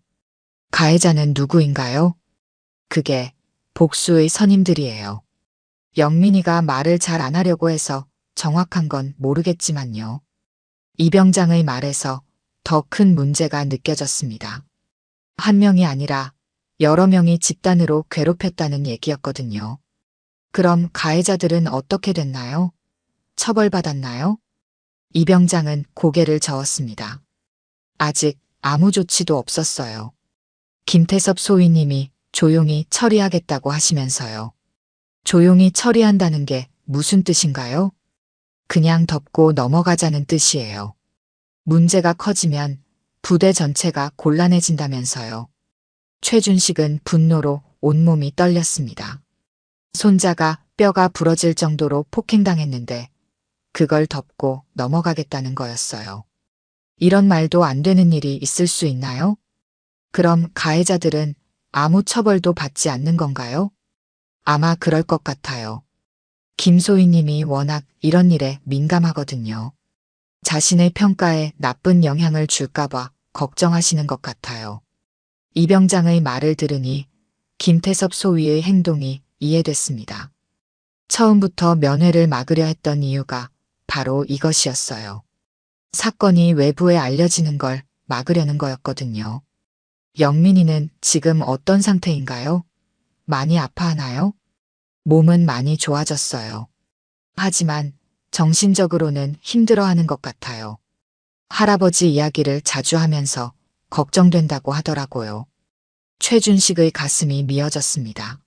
Speaker 1: 가해자는 누구인가요? 그게 복수의 선임들이에요. 영민이가 말을 잘 안 하려고 해서 정확한 건 모르겠지만요. 이병장의 말에서 더 큰 문제가 느껴졌습니다. 한 명이 아니라 여러 명이 집단으로 괴롭혔다는 얘기였거든요. 그럼 가해자들은 어떻게 됐나요? 처벌받았나요? 이병장은 고개를 저었습니다. 아직 아무 조치도 없었어요. 김태섭 소위님이 조용히 처리하겠다고 하시면서요. 조용히 처리한다는 게 무슨 뜻인가요? 그냥 덮고 넘어가자는 뜻이에요. 문제가 커지면 부대 전체가 곤란해진다면서요. 최준식은 분노로 온몸이 떨렸습니다. 손자가 뼈가 부러질 정도로 폭행당했는데 그걸 덮고 넘어가겠다는 거였어요. 이런 말도 안 되는 일이 있을 수 있나요? 그럼 가해자들은 아무 처벌도 받지 않는 건가요? 아마 그럴 것 같아요. 김소희 님이 워낙 이런 일에 민감하거든요. 자신의 평가에 나쁜 영향을 줄까봐 걱정하시는 것 같아요. 이 병장의 말을 들으니 김태섭 소위의 행동이 이해됐습니다. 처음부터 면회를 막으려 했던 이유가 바로 이것이었어요. 사건이 외부에 알려지는 걸 막으려는 거였거든요. 영민이는 지금 어떤 상태인가요? 많이 아파하나요? 몸은 많이 좋아졌어요. 하지만 정신적으로는 힘들어하는 것 같아요. 할아버지 이야기를 자주 하면서 걱정된다고 하더라고요. 최준식의 가슴이 미어졌습니다.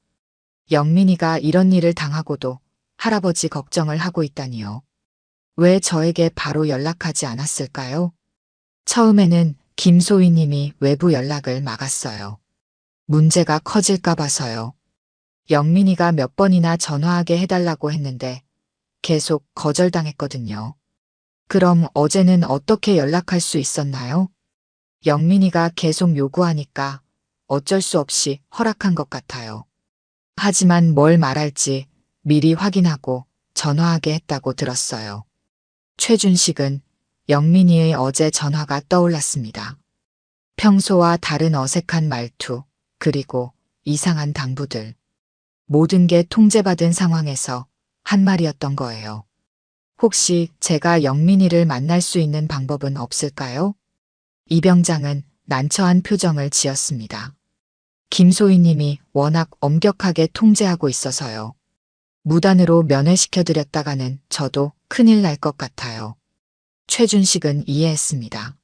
Speaker 1: 영민이가 이런 일을 당하고도 할아버지 걱정을 하고 있다니요. 왜 저에게 바로 연락하지 않았을까요? 처음에는 김소희 님이 외부 연락을 막았어요. 문제가 커질까 봐서요. 영민이가 몇 번이나 전화하게 해달라고 했는데 계속 거절당했거든요. 그럼 어제는 어떻게 연락할 수 있었나요? 영민이가 계속 요구하니까 어쩔 수 없이 허락한 것 같아요. 하지만 뭘 말할지 미리 확인하고 전화하게 했다고 들었어요. 최준식은 영민이의 어제 전화가 떠올랐습니다. 평소와 다른 어색한 말투, 그리고 이상한 당부들. 모든 게 통제받은 상황에서 한 말이었던 거예요. 혹시 제가 영민이를 만날 수 있는 방법은 없을까요? 이 병장은 난처한 표정을 지었습니다. 김소희 님이 워낙 엄격하게 통제하고 있어서요. 무단으로 면회시켜드렸다가는 저도 큰일 날 것 같아요. 최준식은 이해했습니다.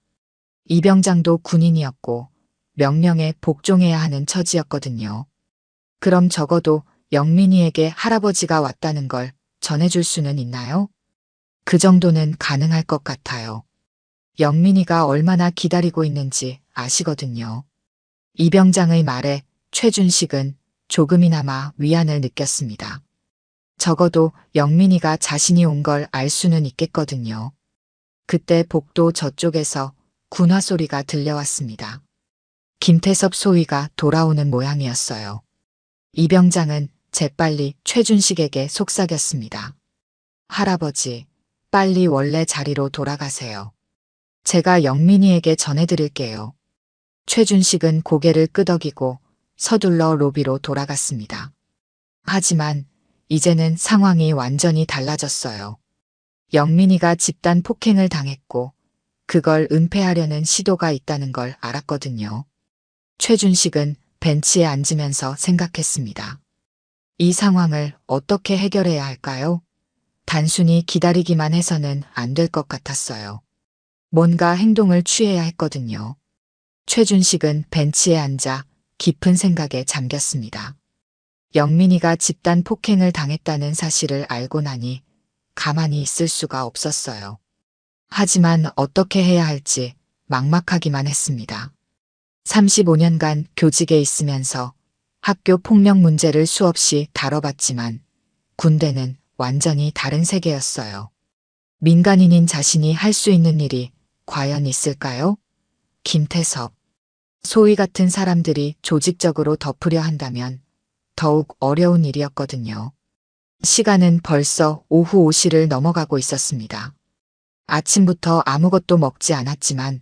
Speaker 1: 이 병장도 군인이었고 명령에 복종해야 하는 처지였거든요. 그럼 적어도 영민이에게 할아버지가 왔다는 걸 전해줄 수는 있나요? 그 정도는 가능할 것 같아요. 영민이가 얼마나 기다리고 있는지 아시거든요. 이 병장의 말에 최준식은 조금이나마 위안을 느꼈습니다. 적어도 영민이가 자신이 온 걸 알 수는 있겠거든요. 그때 복도 저쪽에서 군화 소리가 들려왔습니다. 김태섭 소위가 돌아오는 모양이었어요. 이 병장은 재빨리 최준식에게 속삭였습니다. 할아버지, 빨리 원래 자리로 돌아가세요. 제가 영민이에게 전해드릴게요. 최준식은 고개를 끄덕이고 서둘러 로비로 돌아갔습니다. 하지만 이제는 상황이 완전히 달라졌어요. 영민이가 집단 폭행을 당했고 그걸 은폐하려는 시도가 있다는 걸 알았거든요. 최준식은 벤치에 앉으면서 생각했습니다. 이 상황을 어떻게 해결해야 할까요? 단순히 기다리기만 해서는 안 될 것 같았어요. 뭔가 행동을 취해야 했거든요. 최준식은 벤치에 앉아 깊은 생각에 잠겼습니다. 영민이가 집단 폭행을 당했다는 사실을 알고 나니 가만히 있을 수가 없었어요. 하지만 어떻게 해야 할지 막막하기만 했습니다. 35년간 교직에 있으면서 학교 폭력 문제를 수없이 다뤄봤지만 군대는 완전히 다른 세계였어요. 민간인인 자신이 할 수 있는 일이 과연 있을까요? 김태섭. 소위 같은 사람들이 조직적으로 덮으려 한다면 더욱 어려운 일이었거든요. 시간은 벌써 오후 5시를 넘어가고 있었습니다. 아침부터 아무것도 먹지 않았지만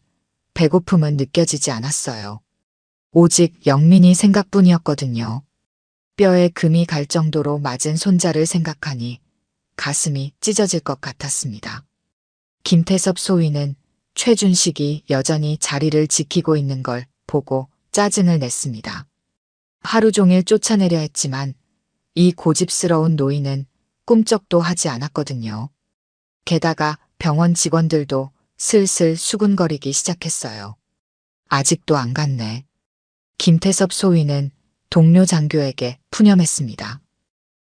Speaker 1: 배고픔은 느껴지지 않았어요. 오직 영민이 생각뿐이었거든요. 뼈에 금이 갈 정도로 맞은 손자를 생각하니 가슴이 찢어질 것 같았습니다. 김태섭 소위는 최준식이 여전히 자리를 지키고 있는 걸 보고 짜증을 냈습니다. 하루 종일 쫓아내려 했지만 이 고집스러운 노인은 꿈쩍도 하지 않았거든요. 게다가 병원 직원들도 슬슬 수군거리기 시작했어요. 아직도 안 갔네. 김태섭 소위는 동료 장교에게 푸념했습니다.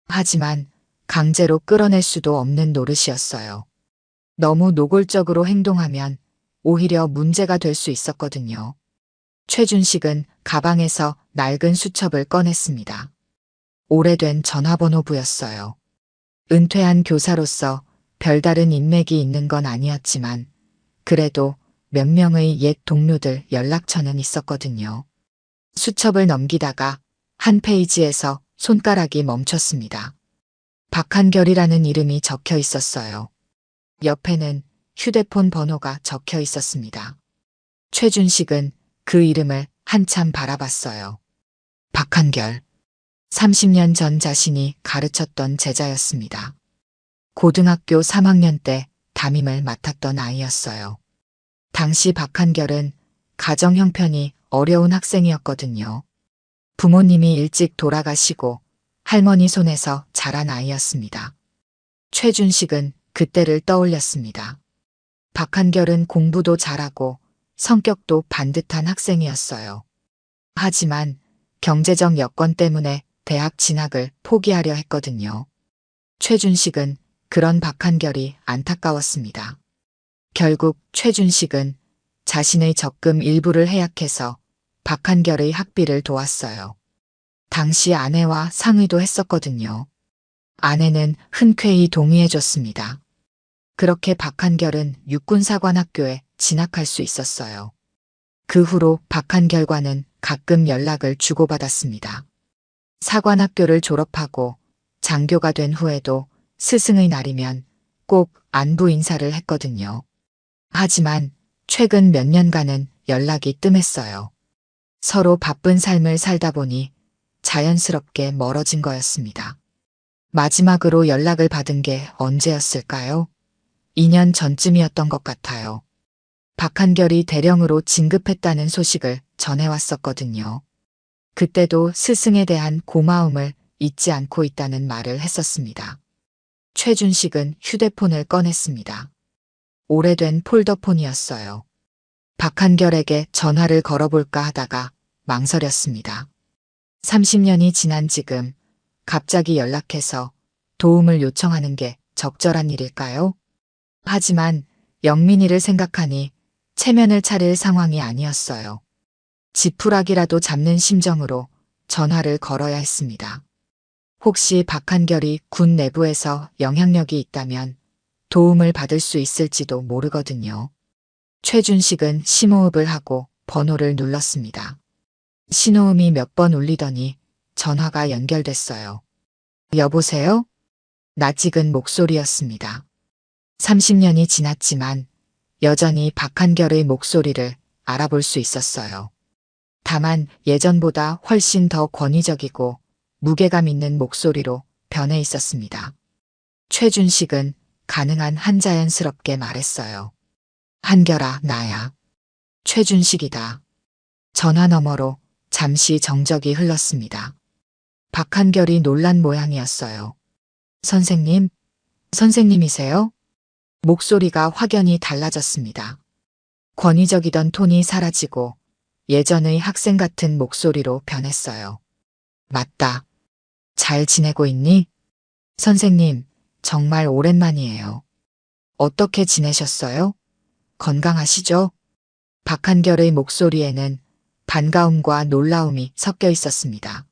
Speaker 1: 하지만 강제로 끌어낼 수도 없는 노릇이었어요. 너무 노골적으로 행동하면 오히려 문제가 될 수 있었거든요. 최준식은 가방에서 낡은 수첩을 꺼냈습니다. 오래된 전화번호부였어요. 은퇴한 교사로서 별다른 인맥이 있는 건 아니었지만 그래도 몇 명의 옛 동료들 연락처는 있었거든요. 수첩을 넘기다가 한 페이지에서 손가락이 멈췄습니다. 박한결이라는 이름이 적혀 있었어요. 옆에는 휴대폰 번호가 적혀 있었습니다. 최준식은 그 이름을 한참 바라봤어요. 박한결. 30년 전 자신이 가르쳤던 제자였습니다. 고등학교 3학년 때 담임을 맡았던 아이였어요. 당시 박한결은 가정 형편이 어려운 학생이었거든요. 부모님이 일찍 돌아가시고 할머니 손에서 자란 아이였습니다. 최준식은 그때를 떠올렸습니다. 박한결은 공부도 잘하고 성격도 반듯한 학생이었어요. 하지만 경제적 여건 때문에 대학 진학을 포기하려 했거든요. 최준식은 그런 박한결이 안타까웠습니다. 결국 최준식은 자신의 적금 일부를 해약해서 박한결의 학비를 도왔어요. 당시 아내와 상의도 했었거든요. 아내는 흔쾌히 동의해줬습니다. 그렇게 박한결은 육군사관학교에 진학할 수 있었어요. 그 후로 박한결과는 가끔 연락을 주고받았습니다. 사관학교를 졸업하고 장교가 된 후에도 스승의 날이면 꼭 안부 인사를 했거든요. 하지만 최근 몇 년간은 연락이 뜸했어요. 서로 바쁜 삶을 살다 보니 자연스럽게 멀어진 거였습니다. 마지막으로 연락을 받은 게 언제였을까요? 2년 전쯤이었던 것 같아요. 박한결이 대령으로 진급했다는 소식을 전해왔었거든요. 그때도 스승에 대한 고마움을 잊지 않고 있다는 말을 했었습니다. 최준식은 휴대폰을 꺼냈습니다. 오래된 폴더폰이었어요. 박한결에게 전화를 걸어볼까 하다가 망설였습니다. 30년이 지난 지금 갑자기 연락해서 도움을 요청하는 게 적절한 일일까요? 하지만 영민이를 생각하니 체면을 차릴 상황이 아니었어요. 지푸라기라도 잡는 심정으로 전화를 걸어야 했습니다. 혹시 박한결이 군 내부에서 영향력이 있다면 도움을 받을 수 있을지도 모르거든요. 최준식은 심호흡을 하고 번호를 눌렀습니다. 신호음이 몇 번 울리더니 전화가 연결됐어요. 여보세요? 낯익은 목소리였습니다. 30년이 지났지만 여전히 박한결의 목소리를 알아볼 수 있었어요. 다만 예전보다 훨씬 더 권위적이고 무게감 있는 목소리로 변해 있었습니다. 최준식은 가능한 한 자연스럽게 말했어요. 한결아, 나야. 최준식이다. 전화 너머로 잠시 정적이 흘렀습니다. 박한결이 놀란 모양이었어요. 선생님? 선생님이세요? 목소리가 확연히 달라졌습니다. 권위적이던 톤이 사라지고 예전의 학생 같은 목소리로 변했어요. 맞다. 잘 지내고 있니? 선생님, 정말 오랜만이에요. 어떻게 지내셨어요? 건강하시죠? 박한결의 목소리에는 반가움과 놀라움이 섞여 있었습니다.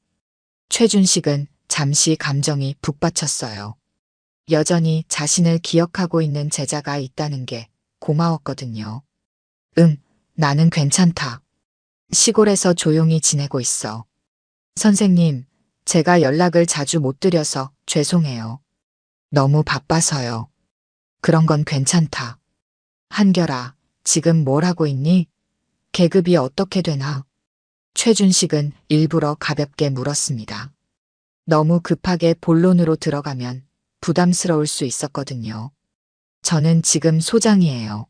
Speaker 1: 최준식은 잠시 감정이 북받쳤어요. 여전히 자신을 기억하고 있는 제자가 있다는 게 고마웠거든요. 나는 괜찮다. 시골에서 조용히 지내고 있어. 선생님, 제가 연락을 자주 못 드려서 죄송해요. 너무 바빠서요. 그런 건 괜찮다. 한결아, 지금 뭘 하고 있니? 계급이 어떻게 되나? 최준식은 일부러 가볍게 물었습니다. 너무 급하게 본론으로 들어가면 부담스러울 수 있었거든요. 저는 지금 소장이에요.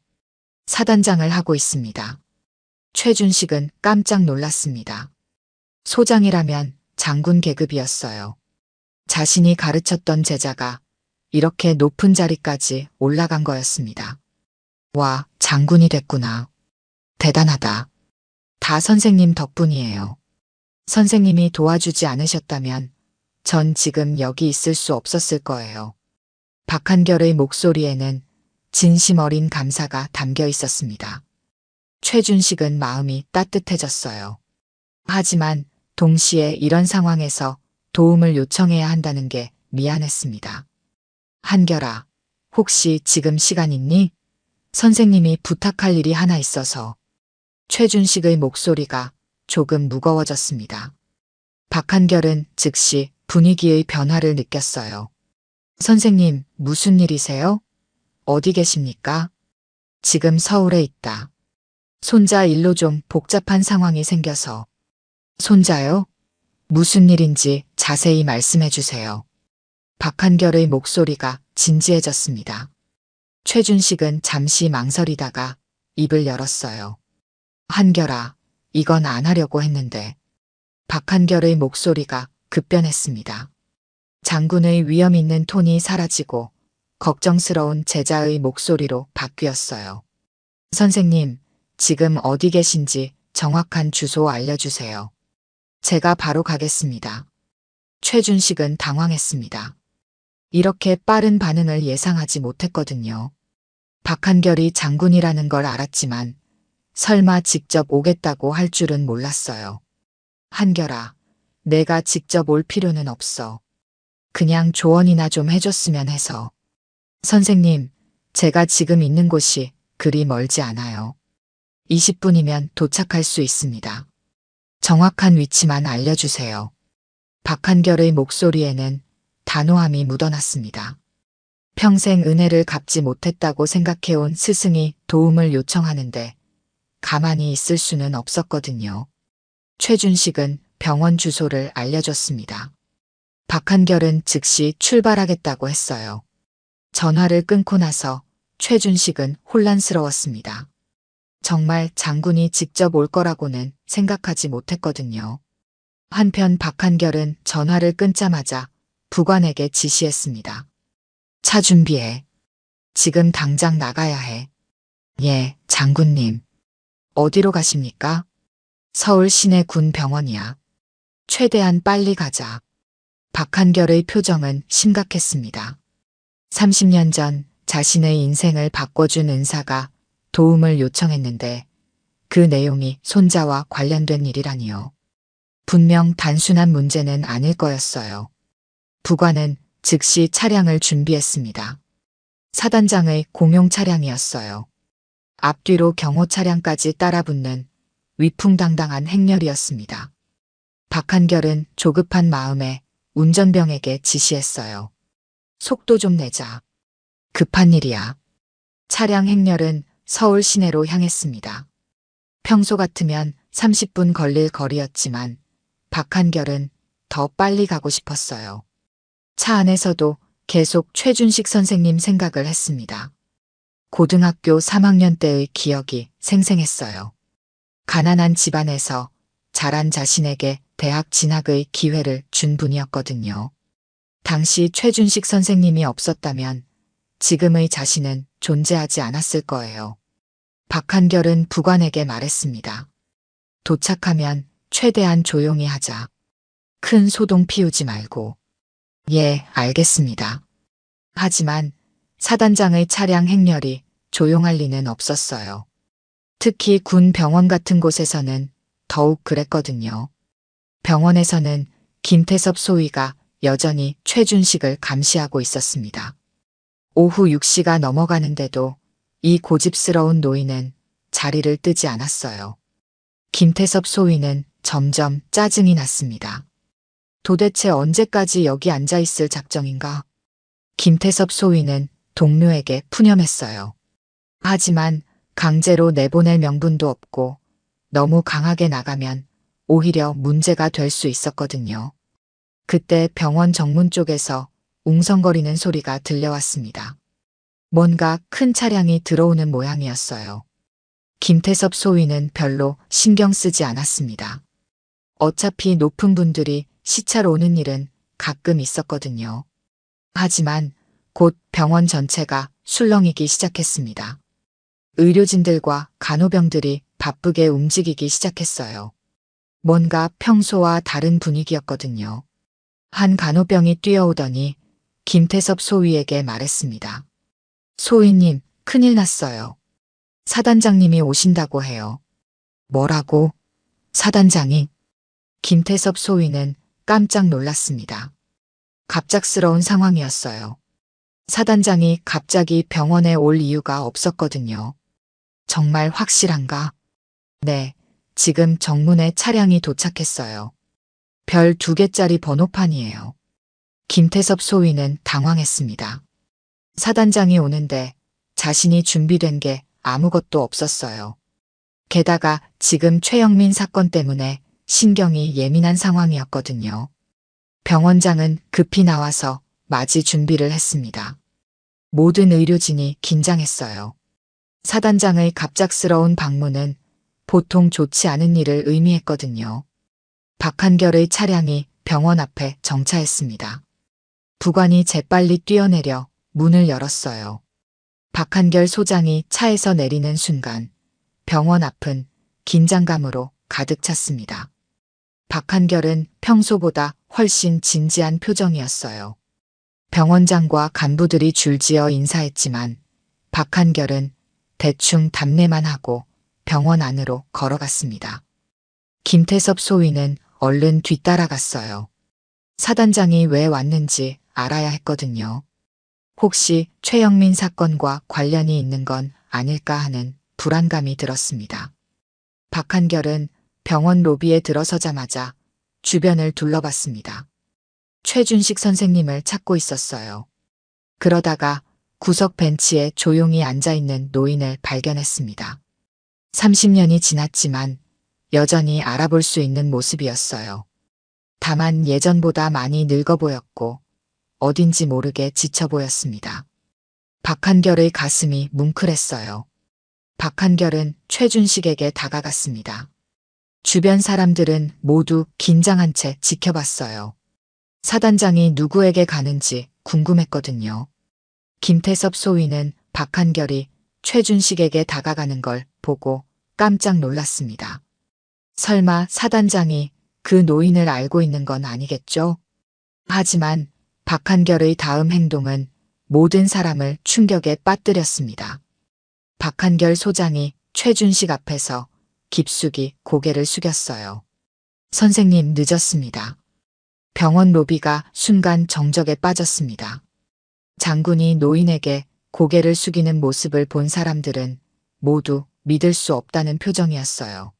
Speaker 1: 사단장을 하고 있습니다. 최준식은 깜짝 놀랐습니다. 소장이라면 장군 계급이었어요. 자신이 가르쳤던 제자가 이렇게 높은 자리까지 올라간 거였습니다. 와, 장군이 됐구나. 대단하다. 다 선생님 덕분이에요. 선생님이 도와주지 않으셨다면 전 지금 여기 있을 수 없었을 거예요. 박한결의 목소리에는 진심 어린 감사가 담겨 있었습니다. 최준식은 마음이 따뜻해졌어요. 하지만 동시에 이런 상황에서 도움을 요청해야 한다는 게 미안했습니다. 한결아, 혹시 지금 시간 있니? 선생님이 부탁할 일이 하나 있어서. 최준식의 목소리가 조금 무거워졌습니다. 박한결은 즉시 분위기의 변화를 느꼈어요. 선생님, 무슨 일이세요? 어디 계십니까? 지금 서울에 있다. 손자 일로 좀 복잡한 상황이 생겨서. 손자요? 무슨 일인지 자세히 말씀해 주세요. 박한결의 목소리가 진지해졌습니다. 최준식은 잠시 망설이다가 입을 열었어요. 한결아, 이건 안 하려고 했는데. 박한결의 목소리가 급변했습니다. 장군의 위험 있는 톤이 사라지고 걱정스러운 제자의 목소리로 바뀌었어요. 선생님, 지금 어디 계신지 정확한 주소 알려주세요. 제가 바로 가겠습니다. 최준식은 당황했습니다. 이렇게 빠른 반응을 예상하지 못했거든요. 박한결이 장군이라는 걸 알았지만 설마 직접 오겠다고 할 줄은 몰랐어요. 한결아, 내가 직접 올 필요는 없어. 그냥 조언이나 좀 해줬으면 해서. 선생님, 제가 지금 있는 곳이 그리 멀지 않아요. 20분이면 도착할 수 있습니다. 정확한 위치만 알려주세요. 박한결의 목소리에는 단호함이 묻어났습니다. 평생 은혜를 갚지 못했다고 생각해온 스승이 도움을 요청하는데 가만히 있을 수는 없었거든요. 최준식은 병원 주소를 알려줬습니다. 박한결은 즉시 출발하겠다고 했어요. 전화를 끊고 나서 최준식은 혼란스러웠습니다. 정말 장군이 직접 올 거라고는 생각하지 못했거든요. 한편 박한결은 전화를 끊자마자 부관에게 지시했습니다. 차 준비해. 지금 당장 나가야 해. 예, 장군님. 어디로 가십니까? 서울 시내 군 병원이야. 최대한 빨리 가자. 박한결의 표정은 심각했습니다. 30년 전 자신의 인생을 바꿔준 은사가 도움을 요청했는데 그 내용이 손자와 관련된 일이라니요. 분명 단순한 문제는 아닐 거였어요. 부관은 즉시 차량을 준비했습니다. 사단장의 공용 차량이었어요. 앞뒤로 경호 차량까지 따라붙는 위풍당당한 행렬이었습니다. 박한결은 조급한 마음에 운전병에게 지시했어요. 속도 좀 내자. 급한 일이야. 차량 행렬은 서울 시내로 향했습니다. 평소 같으면 30분 걸릴 거리였지만 박한결은 더 빨리 가고 싶었어요. 차 안에서도 계속 최준식 선생님 생각을 했습니다. 고등학교 3학년 때의 기억이 생생했어요. 가난한 집안에서 자란 자신에게 대학 진학의 기회를 준 분이었거든요. 당시 최준식 선생님이 없었다면 지금의 자신은 존재하지 않았을 거예요. 박한결은 부관에게 말했습니다. 도착하면 최대한 조용히 하자. 큰 소동 피우지 말고. 예, 알겠습니다. 하지만 사단장의 차량 행렬이 조용할 리는 없었어요. 특히 군 병원 같은 곳에서는 더욱 그랬거든요. 병원에서는 김태섭 소위가 여전히 최준식을 감시하고 있었습니다. 오후 6시가 넘어가는데도 이 고집스러운 노인은 자리를 뜨지 않았어요. 김태섭 소위는 점점 짜증이 났습니다. 도대체 언제까지 여기 앉아 있을 작정인가? 김태섭 소위는 동료에게 푸념했어요. 하지만 강제로 내보낼 명분도 없고 너무 강하게 나가면 오히려 문제가 될 수 있었거든요. 그때 병원 정문 쪽에서 웅성거리는 소리가 들려왔습니다. 뭔가 큰 차량이 들어오는 모양이었어요. 김태섭 소위는 별로 신경 쓰지 않았습니다. 어차피 높은 분들이 시차로 오는 일은 가끔 있었거든요. 하지만 곧 병원 전체가 술렁이기 시작했습니다. 의료진들과 간호병들이 바쁘게 움직이기 시작했어요. 뭔가 평소와 다른 분위기였거든요. 한 간호병이 뛰어오더니 김태섭 소위에게 말했습니다. 소위님, 큰일 났어요. 사단장님이 오신다고 해요. 뭐라고? 사단장이? 김태섭 소위는 깜짝 놀랐습니다. 갑작스러운 상황이었어요. 사단장이 갑자기 병원에 올 이유가 없었거든요. 정말 확실한가? 네, 지금 정문에 차량이 도착했어요. 별 2개짜리 번호판이에요. 김태섭 소위는 당황했습니다. 사단장이 오는데 자신이 준비된 게 아무것도 없었어요. 게다가 지금 최영민 사건 때문에 신경이 예민한 상황이었거든요. 병원장은 급히 나와서 맞이 준비를 했습니다. 모든 의료진이 긴장했어요. 사단장의 갑작스러운 방문은 보통 좋지 않은 일을 의미했거든요. 박한결의 차량이 병원 앞에 정차했습니다. 부관이 재빨리 뛰어내려 문을 열었어요. 박한결 소장이 차에서 내리는 순간 병원 앞은 긴장감으로 가득 찼습니다. 박한결은 평소보다 훨씬 진지한 표정이었어요. 병원장과 간부들이 줄지어 인사했지만 박한결은 대충 답례만 하고 병원 안으로 걸어갔습니다. 김태섭 소위는 얼른 뒤따라갔어요. 사단장이 왜 왔는지 알아야 했거든요. 혹시 최영민 사건과 관련이 있는 건 아닐까 하는 불안감이 들었습니다. 박한결은 병원 로비에 들어서자마자 주변을 둘러봤습니다. 최준식 선생님을 찾고 있었어요. 그러다가 구석 벤치에 조용히 앉아있는 노인을 발견했습니다. 30년이 지났지만 여전히 알아볼 수 있는 모습이었어요. 다만 예전보다 많이 늙어 보였고 어딘지 모르게 지쳐 보였습니다. 박한결의 가슴이 뭉클했어요. 박한결은 최준식에게 다가갔습니다. 주변 사람들은 모두 긴장한 채 지켜봤어요. 사단장이 누구에게 가는지 궁금했거든요. 김태섭 소위는 박한결이 최준식에게 다가가는 걸 보고 깜짝 놀랐습니다. 설마 사단장이 그 노인을 알고 있는 건 아니겠죠? 하지만 박한결의 다음 행동은 모든 사람을 충격에 빠뜨렸습니다. 박한결 소장이 최준식 앞에서 깊숙이 고개를 숙였어요. 선생님, 늦었습니다. 병원 로비가 순간 정적에 빠졌습니다. 장군이 노인에게 고개를 숙이는 모습을 본 사람들은 모두 믿을 수 없다는 표정이었어요.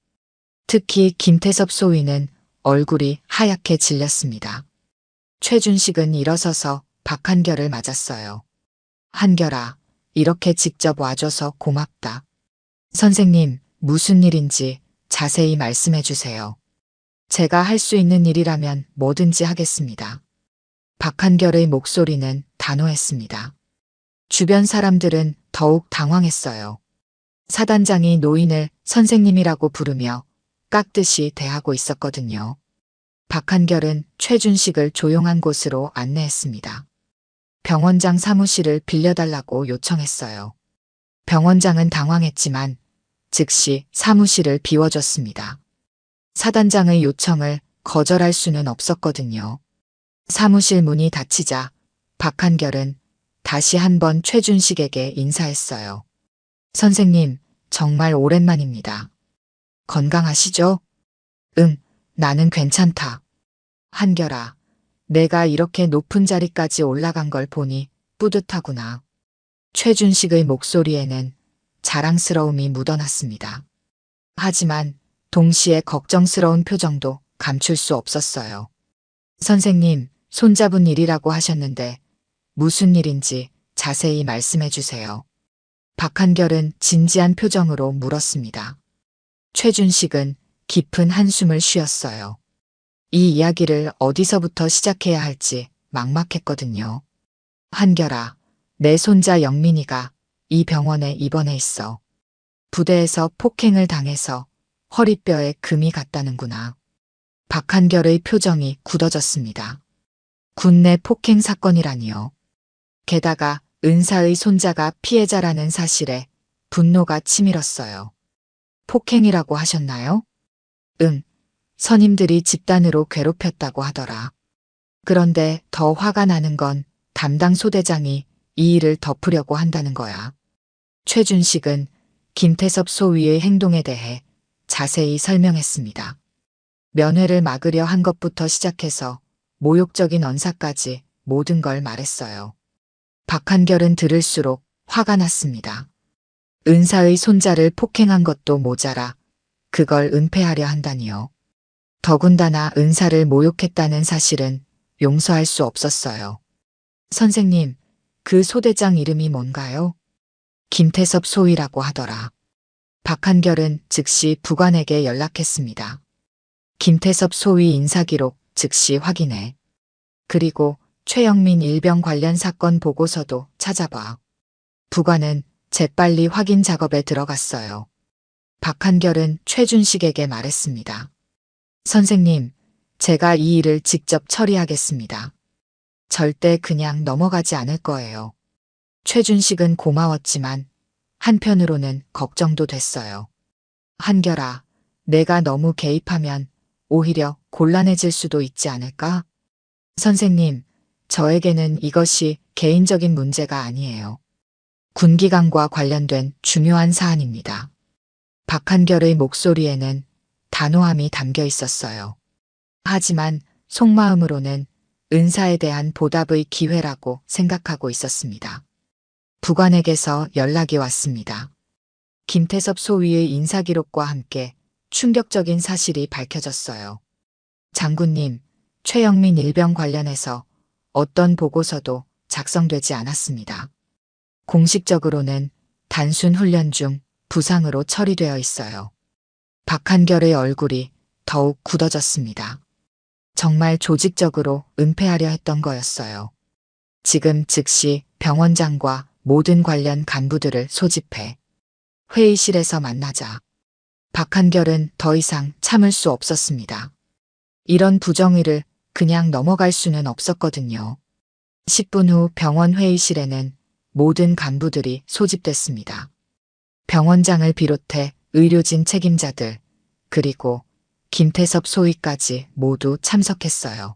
Speaker 1: 특히 김태섭 소위는 얼굴이 하얗게 질렸습니다. 최준식은 일어서서 박한결을 맞았어요. 한결아, 이렇게 직접 와줘서 고맙다. 선생님, 무슨 일인지 자세히 말씀해 주세요. 제가 할 수 있는 일이라면 뭐든지 하겠습니다. 박한결의 목소리는 단호했습니다. 주변 사람들은 더욱 당황했어요. 사단장이 노인을 선생님이라고 부르며 깍듯이 대하고 있었거든요. 박한결은 최준식을 조용한 곳으로 안내했습니다. 병원장 사무실을 빌려달라고 요청했어요. 병원장은 당황했지만 즉시 사무실을 비워줬습니다. 사단장의 요청을 거절할 수는 없었거든요. 사무실 문이 닫히자 박한결은 다시 한번 최준식에게 인사했어요. 선생님, 정말 오랜만입니다. 건강하시죠? 응, 나는 괜찮다. 한결아, 내가 이렇게 높은 자리까지 올라간 걸 보니 뿌듯하구나. 최준식의 목소리에는 자랑스러움이 묻어났습니다. 하지만 동시에 걱정스러운 표정도 감출 수 없었어요. 선생님, 손잡은 일이라고 하셨는데 무슨 일인지 자세히 말씀해 주세요. 박한결은 진지한 표정으로 물었습니다. 최준식은 깊은 한숨을 쉬었어요. 이 이야기를 어디서부터 시작해야 할지 막막했거든요. 한결아, 내 손자 영민이가 이 병원에 입원해 있어. 부대에서 폭행을 당해서 허리뼈에 금이 갔다는구나. 박한결의 표정이 굳어졌습니다. 군내 폭행 사건이라니요. 게다가 은사의 손자가 피해자라는 사실에 분노가 치밀었어요. 폭행이라고 하셨나요? 응, 선임들이 집단으로 괴롭혔다고 하더라. 그런데 더 화가 나는 건 담당 소대장이 이 일을 덮으려고 한다는 거야. 최준식은 김태섭 소위의 행동에 대해 자세히 설명했습니다. 면회를 막으려 한 것부터 시작해서 모욕적인 언사까지 모든 걸 말했어요. 박한결은 들을수록 화가 났습니다. 은사의 손자를 폭행한 것도 모자라 그걸 은폐하려 한다니요. 더군다나 은사를 모욕했다는 사실은 용서할 수 없었어요. 선생님, 그 소대장 이름이 뭔가요? 김태섭 소위라고 하더라. 박한결은 즉시 부관에게 연락했습니다. 김태섭 소위 인사기록 즉시 확인해. 그리고 최영민 일병 관련 사건 보고서도 찾아봐. 부관은 재빨리 확인 작업에 들어갔어요. 박한결은 최준식에게 말했습니다. 선생님, 제가 이 일을 직접 처리하겠습니다. 절대 그냥 넘어가지 않을 거예요. 최준식은 고마웠지만 한편으로는 걱정도 됐어요. 한결아, 내가 너무 개입하면 오히려 곤란해질 수도 있지 않을까? 선생님, 저에게는 이것이 개인적인 문제가 아니에요. 군기관과 관련된 중요한 사안입니다. 박한결의 목소리에는 단호함이 담겨 있었어요. 하지만 속마음으로는 은사에 대한 보답의 기회라고 생각하고 있었습니다. 부관에게서 연락이 왔습니다. 김태섭 소위의 인사기록과 함께 충격적인 사실이 밝혀졌어요. 장군님, 최영민 일병 관련해서 어떤 보고서도 작성되지 않았습니다. 공식적으로는 단순 훈련 중 부상으로 처리되어 있어요. 박한결의 얼굴이 더욱 굳어졌습니다. 정말 조직적으로 은폐하려 했던 거였어요. 지금 즉시 병원장과 모든 관련 간부들을 소집해 회의실에서 만나자. 박한결은 더 이상 참을 수 없었습니다. 이런 부정의를 그냥 넘어갈 수는 없었거든요. 10분 후 병원 회의실에는 모든 간부들이 소집됐습니다. 병원장을 비롯해 의료진 책임자들, 그리고 김태섭 소위까지 모두 참석했어요.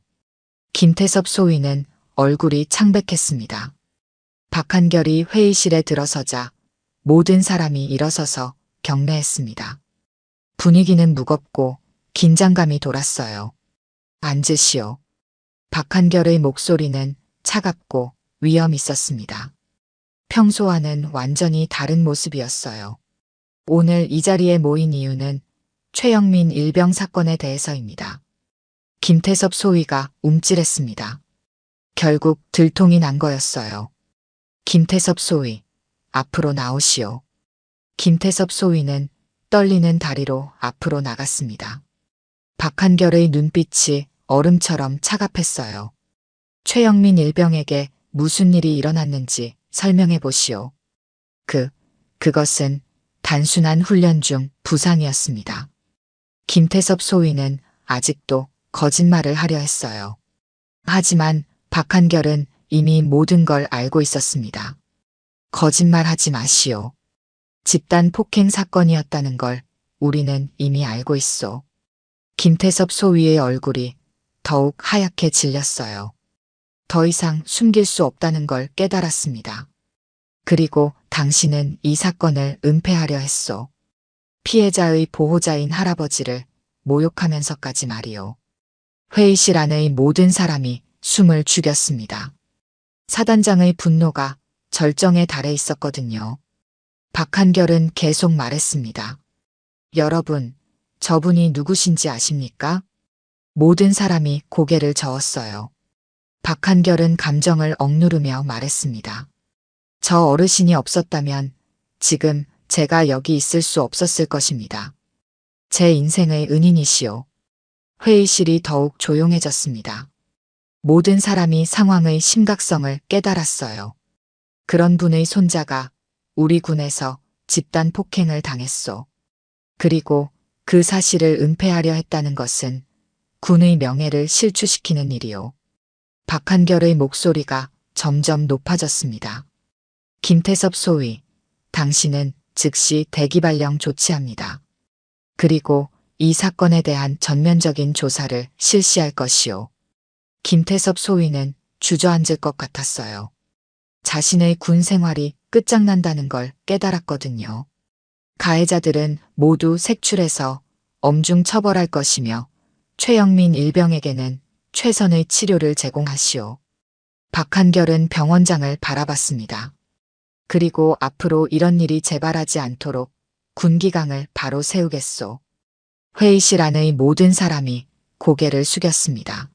Speaker 1: 김태섭 소위는 얼굴이 창백했습니다. 박한결이 회의실에 들어서자 모든 사람이 일어서서 경례했습니다. 분위기는 무겁고 긴장감이 돌았어요. 앉으시오. 박한결의 목소리는 차갑고 위험 있었습니다. 평소와는 완전히 다른 모습이었어요. 오늘 이 자리에 모인 이유는 최영민 일병 사건에 대해서입니다. 김태섭 소위가 움찔했습니다. 결국 들통이 난 거였어요. 김태섭 소위, 앞으로 나오시오. 김태섭 소위는 떨리는 다리로 앞으로 나갔습니다. 박한결의 눈빛이 얼음처럼 차갑했어요. 최영민 일병에게 무슨 일이 일어났는지 설명해 보시오. 그것은 단순한 훈련 중 부상이었습니다. 김태섭 소위는 아직도 거짓말을 하려 했어요. 하지만 박한결은 이미 모든 걸 알고 있었습니다. 거짓말하지 마시오. 집단 폭행 사건이었다는 걸 우리는 이미 알고 있소. 김태섭 소위의 얼굴이 더욱 하얗게 질렸어요. 더 이상 숨길 수 없다는 걸 깨달았습니다. 그리고 당신은 이 사건을 은폐하려 했소. 피해자의 보호자인 할아버지를 모욕하면서까지 말이오. 회의실 안의 모든 사람이 숨을 죽였습니다. 사단장의 분노가 절정에 달해 있었거든요. 박한결은 계속 말했습니다. 여러분, 저분이 누구신지 아십니까? 모든 사람이 고개를 저었어요. 박한결은 감정을 억누르며 말했습니다. 저 어르신이 없었다면 지금 제가 여기 있을 수 없었을 것입니다. 제 인생의 은인이시오. 회의실이 더욱 조용해졌습니다. 모든 사람이 상황의 심각성을 깨달았어요. 그런 분의 손자가 우리 군에서 집단 폭행을 당했소. 그리고 그 사실을 은폐하려 했다는 것은 군의 명예를 실추시키는 일이오. 박한결의 목소리가 점점 높아졌습니다. 김태섭 소위, 당신은 즉시 대기발령 조치합니다. 그리고 이 사건에 대한 전면적인 조사를 실시할 것이오. 김태섭 소위는 주저앉을 것 같았어요. 자신의 군 생활이 끝장난다는 걸 깨달았거든요. 가해자들은 모두 색출해서 엄중 처벌할 것이며 최영민 일병에게는 최선의 치료를 제공하시오. 박한결은 병원장을 바라봤습니다. 그리고 앞으로 이런 일이 재발하지 않도록 군기강을 바로 세우겠소. 회의실 안의 모든 사람이 고개를 숙였습니다.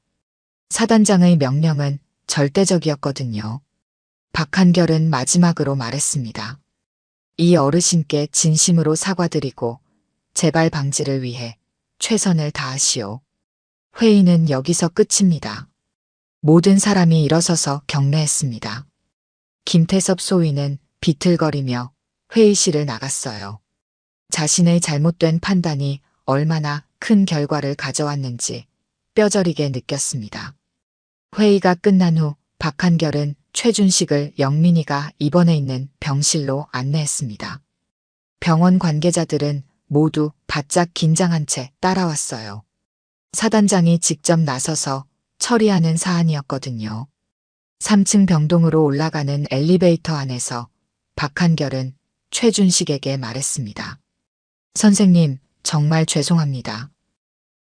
Speaker 1: 사단장의 명령은 절대적이었거든요. 박한결은 마지막으로 말했습니다. 이 어르신께 진심으로 사과드리고 재발 방지를 위해 최선을 다하시오. 회의는 여기서 끝입니다. 모든 사람이 일어서서 경례했습니다. 김태섭 소위는 비틀거리며 회의실을 나갔어요. 자신의 잘못된 판단이 얼마나 큰 결과를 가져왔는지 뼈저리게 느꼈습니다. 회의가 끝난 후 박한결은 최준식을 영민이가 입원해 있는 병실로 안내했습니다. 병원 관계자들은 모두 바짝 긴장한 채 따라왔어요. 사단장이 직접 나서서 처리하는 사안이었거든요. 3층 병동으로 올라가는 엘리베이터 안에서 박한결은 최준식에게 말했습니다. 선생님, 정말 죄송합니다.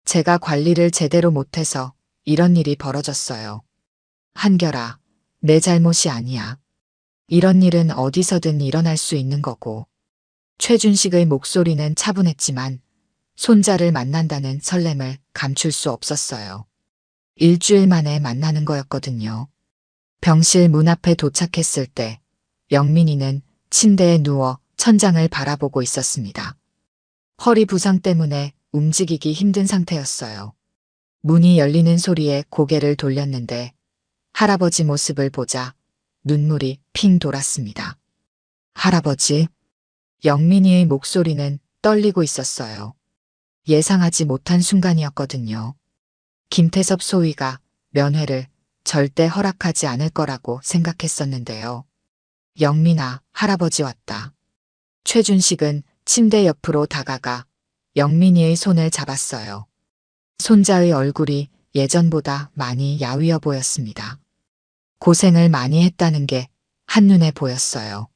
Speaker 1: 제가 관리를 제대로 못해서 이런 일이 벌어졌어요. 한결아, 내 잘못이 아니야. 이런 일은 어디서든 일어날 수 있는 거고. 최준식의 목소리는 차분했지만 손자를 만난다는 설렘을 감출 수 없었어요. 일주일 만에 만나는 거였거든요. 병실 문 앞에 도착했을 때 영민이는 침대에 누워 천장을 바라보고 있었습니다. 허리 부상 때문에 움직이기 힘든 상태였어요. 문이 열리는 소리에 고개를 돌렸는데 할아버지 모습을 보자 눈물이 핑 돌았습니다. 할아버지? 영민이의 목소리는 떨리고 있었어요. 예상하지 못한 순간이었거든요. 김태섭 소위가 면회를 절대 허락하지 않을 거라고 생각했었는데요. 영민아, 할아버지 왔다. 최준식은 침대 옆으로 다가가 영민이의 손을 잡았어요. 손자의 얼굴이 예전보다 많이 야위어 보였습니다. 고생을 많이 했다는 게 한눈에 보였어요.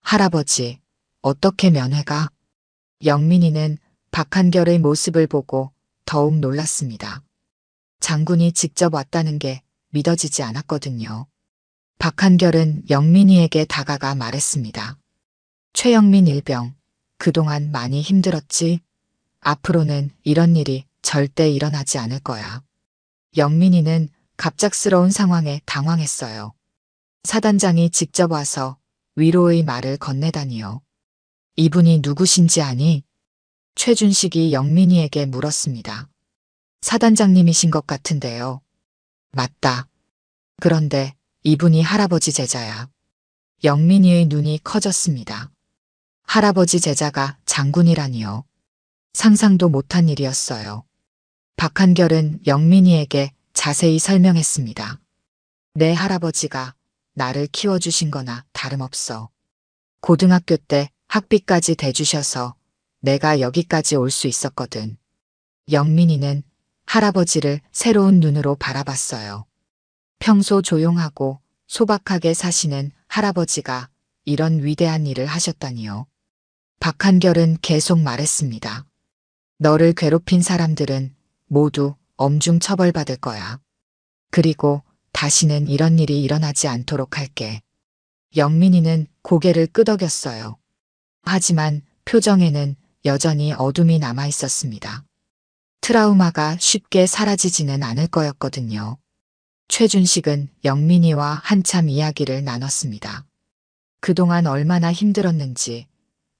Speaker 1: 할아버지, 어떻게 면회가? 영민이는 박한결의 모습을 보고 더욱 놀랐습니다. 장군이 직접 왔다는 게 믿어지지 않았거든요. 박한결은 영민이에게 다가가 말했습니다. 최영민 일병, 그동안 많이 힘들었지? 앞으로는 이런 일이 절대 일어나지 않을 거야. 영민이는 갑작스러운 상황에 당황했어요. 사단장이 직접 와서 위로의 말을 건네다니요. 이분이 누구신지 아니? 최준식이 영민이에게 물었습니다. 사단장님이신 것 같은데요. 맞다. 그런데 이분이 할아버지 제자야. 영민이의 눈이 커졌습니다. 할아버지 제자가 장군이라니요. 상상도 못한 일이었어요. 박한결은 영민이에게 자세히 설명했습니다. 내 할아버지가 나를 키워주신 거나 다름없어. 고등학교 때 학비까지 대주셔서 내가 여기까지 올 수 있었거든. 영민이는 할아버지를 새로운 눈으로 바라봤어요. 평소 조용하고 소박하게 사시는 할아버지가 이런 위대한 일을 하셨다니요. 박한결은 계속 말했습니다. 너를 괴롭힌 사람들은 모두 엄중 처벌받을 거야. 그리고 다시는 이런 일이 일어나지 않도록 할게. 영민이는 고개를 끄덕였어요. 하지만 표정에는 여전히 어둠이 남아 있었습니다. 트라우마가 쉽게 사라지지는 않을 거였거든요. 최준식은 영민이와 한참 이야기를 나눴습니다. 그동안 얼마나 힘들었는지,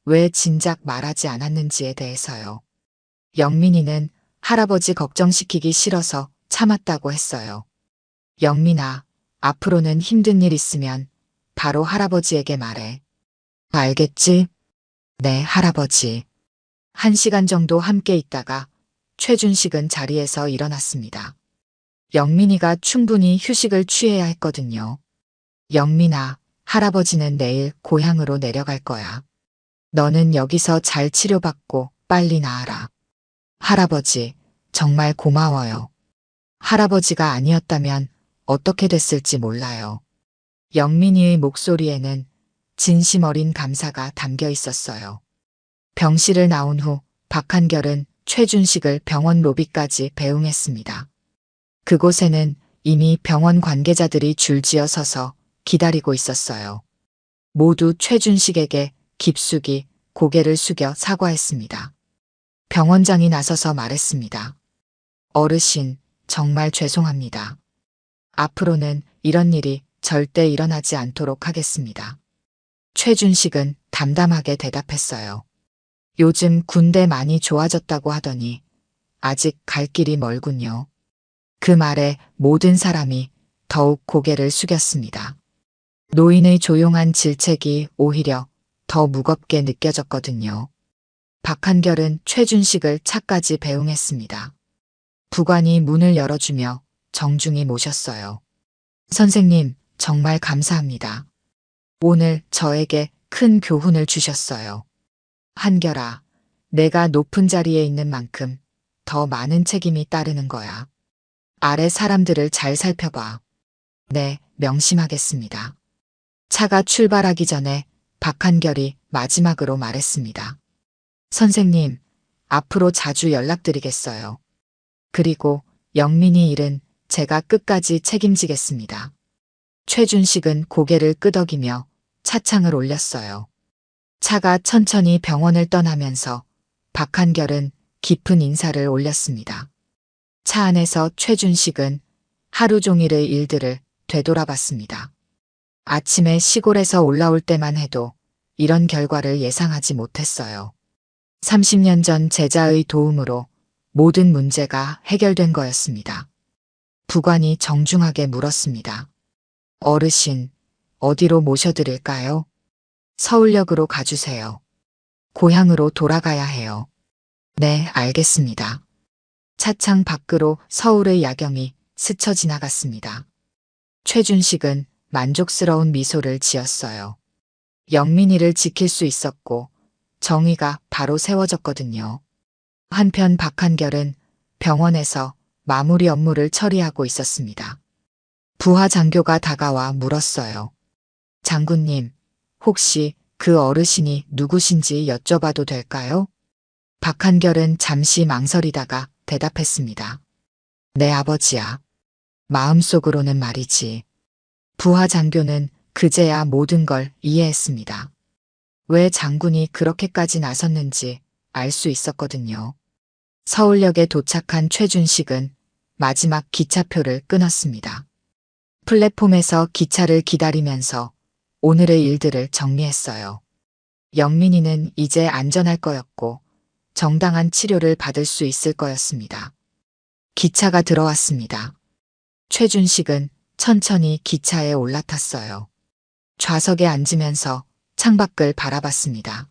Speaker 1: 왜 진작 말하지 않았는지에 대해서요. 영민이는 할아버지 걱정시키기 싫어서 참았다고 했어요. 영민아, 앞으로는 힘든 일 있으면 바로 할아버지에게 말해. 알겠지? 네, 할아버지. 1시간 정도 함께 있다가 최준식은 자리에서 일어났습니다. 영민이가 충분히 휴식을 취해야 했거든요. 영민아, 할아버지는 내일 고향으로 내려갈 거야. 너는 여기서 잘 치료받고 빨리 나아라. 할아버지, 정말 고마워요. 할아버지가 아니었다면 어떻게 됐을지 몰라요. 영민이의 목소리에는 진심 어린 감사가 담겨 있었어요. 병실을 나온 후 박한결은 최준식을 병원 로비까지 배웅했습니다. 그곳에는 이미 병원 관계자들이 줄지어 서서 기다리고 있었어요. 모두 최준식에게 깊숙이 고개를 숙여 사과했습니다. 병원장이 나서서 말했습니다. 어르신, 정말 죄송합니다. 앞으로는 이런 일이 절대 일어나지 않도록 하겠습니다. 최준식은 담담하게 대답했어요. 요즘 군대 많이 좋아졌다고 하더니 아직 갈 길이 멀군요. 그 말에 모든 사람이 더욱 고개를 숙였습니다. 노인의 조용한 질책이 오히려 더 무겁게 느껴졌거든요. 박한결은 최준식을 차까지 배웅했습니다. 부관이 문을 열어주며 정중히 모셨어요. 선생님, 정말 감사합니다. 오늘 저에게 큰 교훈을 주셨어요. 한결아, 내가 높은 자리에 있는 만큼 더 많은 책임이 따르는 거야. 아래 사람들을 잘 살펴봐. 네, 명심하겠습니다. 차가 출발하기 전에 박한결이 마지막으로 말했습니다. 선생님, 앞으로 자주 연락드리겠어요. 그리고 영민이 일은 제가 끝까지 책임지겠습니다. 최준식은 고개를 끄덕이며 차창을 올렸어요. 차가 천천히 병원을 떠나면서 박한결은 깊은 인사를 올렸습니다. 차 안에서 최준식은 하루 종일의 일들을 되돌아봤습니다. 아침에 시골에서 올라올 때만 해도 이런 결과를 예상하지 못했어요. 30년 전 제자의 도움으로 모든 문제가 해결된 거였습니다. 부관이 정중하게 물었습니다. 어르신, 어디로 모셔드릴까요? 서울역으로 가주세요. 고향으로 돌아가야 해요. 네, 알겠습니다. 차창 밖으로 서울의 야경이 스쳐 지나갔습니다. 최준식은 만족스러운 미소를 지었어요. 영민이를 지킬 수 있었고 정의가 바로 세워졌거든요. 한편 박한결은 병원에서 마무리 업무를 처리하고 있었습니다. 부하 장교가 다가와 물었어요. 장군님, 혹시 그 어르신이 누구신지 여쭤봐도 될까요? 박한결은 잠시 망설이다가 대답했습니다. 내 아버지야. 마음속으로는 말이지. 부하 장교는 그제야 모든 걸 이해했습니다. 왜 장군이 그렇게까지 나섰는지 알 수 있었거든요. 서울역에 도착한 최준식은 마지막 기차표를 끊었습니다. 플랫폼에서 기차를 기다리면서 오늘의 일들을 정리했어요. 영민이는 이제 안전할 거였고 정당한 치료를 받을 수 있을 거였습니다. 기차가 들어왔습니다. 최준식은 천천히 기차에 올라탔어요. 좌석에 앉으면서 창밖을 바라봤습니다.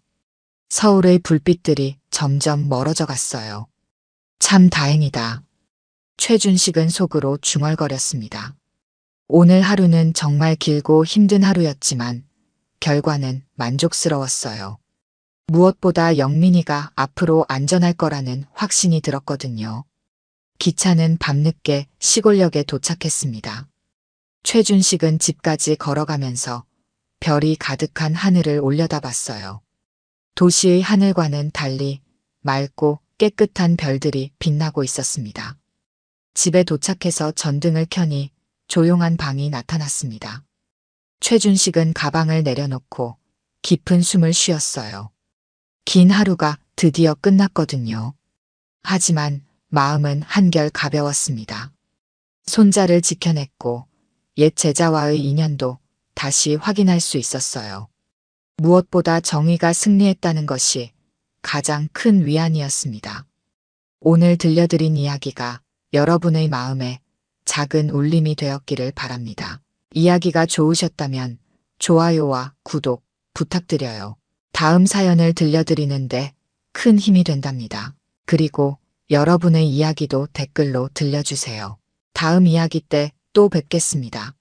Speaker 1: 서울의 불빛들이 점점 멀어져 갔어요. 참 다행이다. 최준식은 속으로 중얼거렸습니다. 오늘 하루는 정말 길고 힘든 하루였지만 결과는 만족스러웠어요. 무엇보다 영민이가 앞으로 안전할 거라는 확신이 들었거든요. 기차는 밤늦게 시골역에 도착했습니다. 최준식은 집까지 걸어가면서 별이 가득한 하늘을 올려다봤어요. 도시의 하늘과는 달리 맑고 깨끗한 별들이 빛나고 있었습니다. 집에 도착해서 전등을 켜니 조용한 방이 나타났습니다. 최준식은 가방을 내려놓고 깊은 숨을 쉬었어요. 긴 하루가 드디어 끝났거든요. 하지만 마음은 한결 가벼웠습니다. 손자를 지켜냈고 옛 제자와의 인연도 다시 확인할 수 있었어요. 무엇보다 정의가 승리했다는 것이 가장 큰 위안이었습니다. 오늘 들려드린 이야기가 여러분의 마음에 작은 울림이 되었기를 바랍니다. 이야기가 좋으셨다면 좋아요와 구독 부탁드려요. 다음 사연을 들려드리는데 큰 힘이 된답니다. 그리고 여러분의 이야기도 댓글로 들려주세요. 다음 이야기 때 또 뵙겠습니다.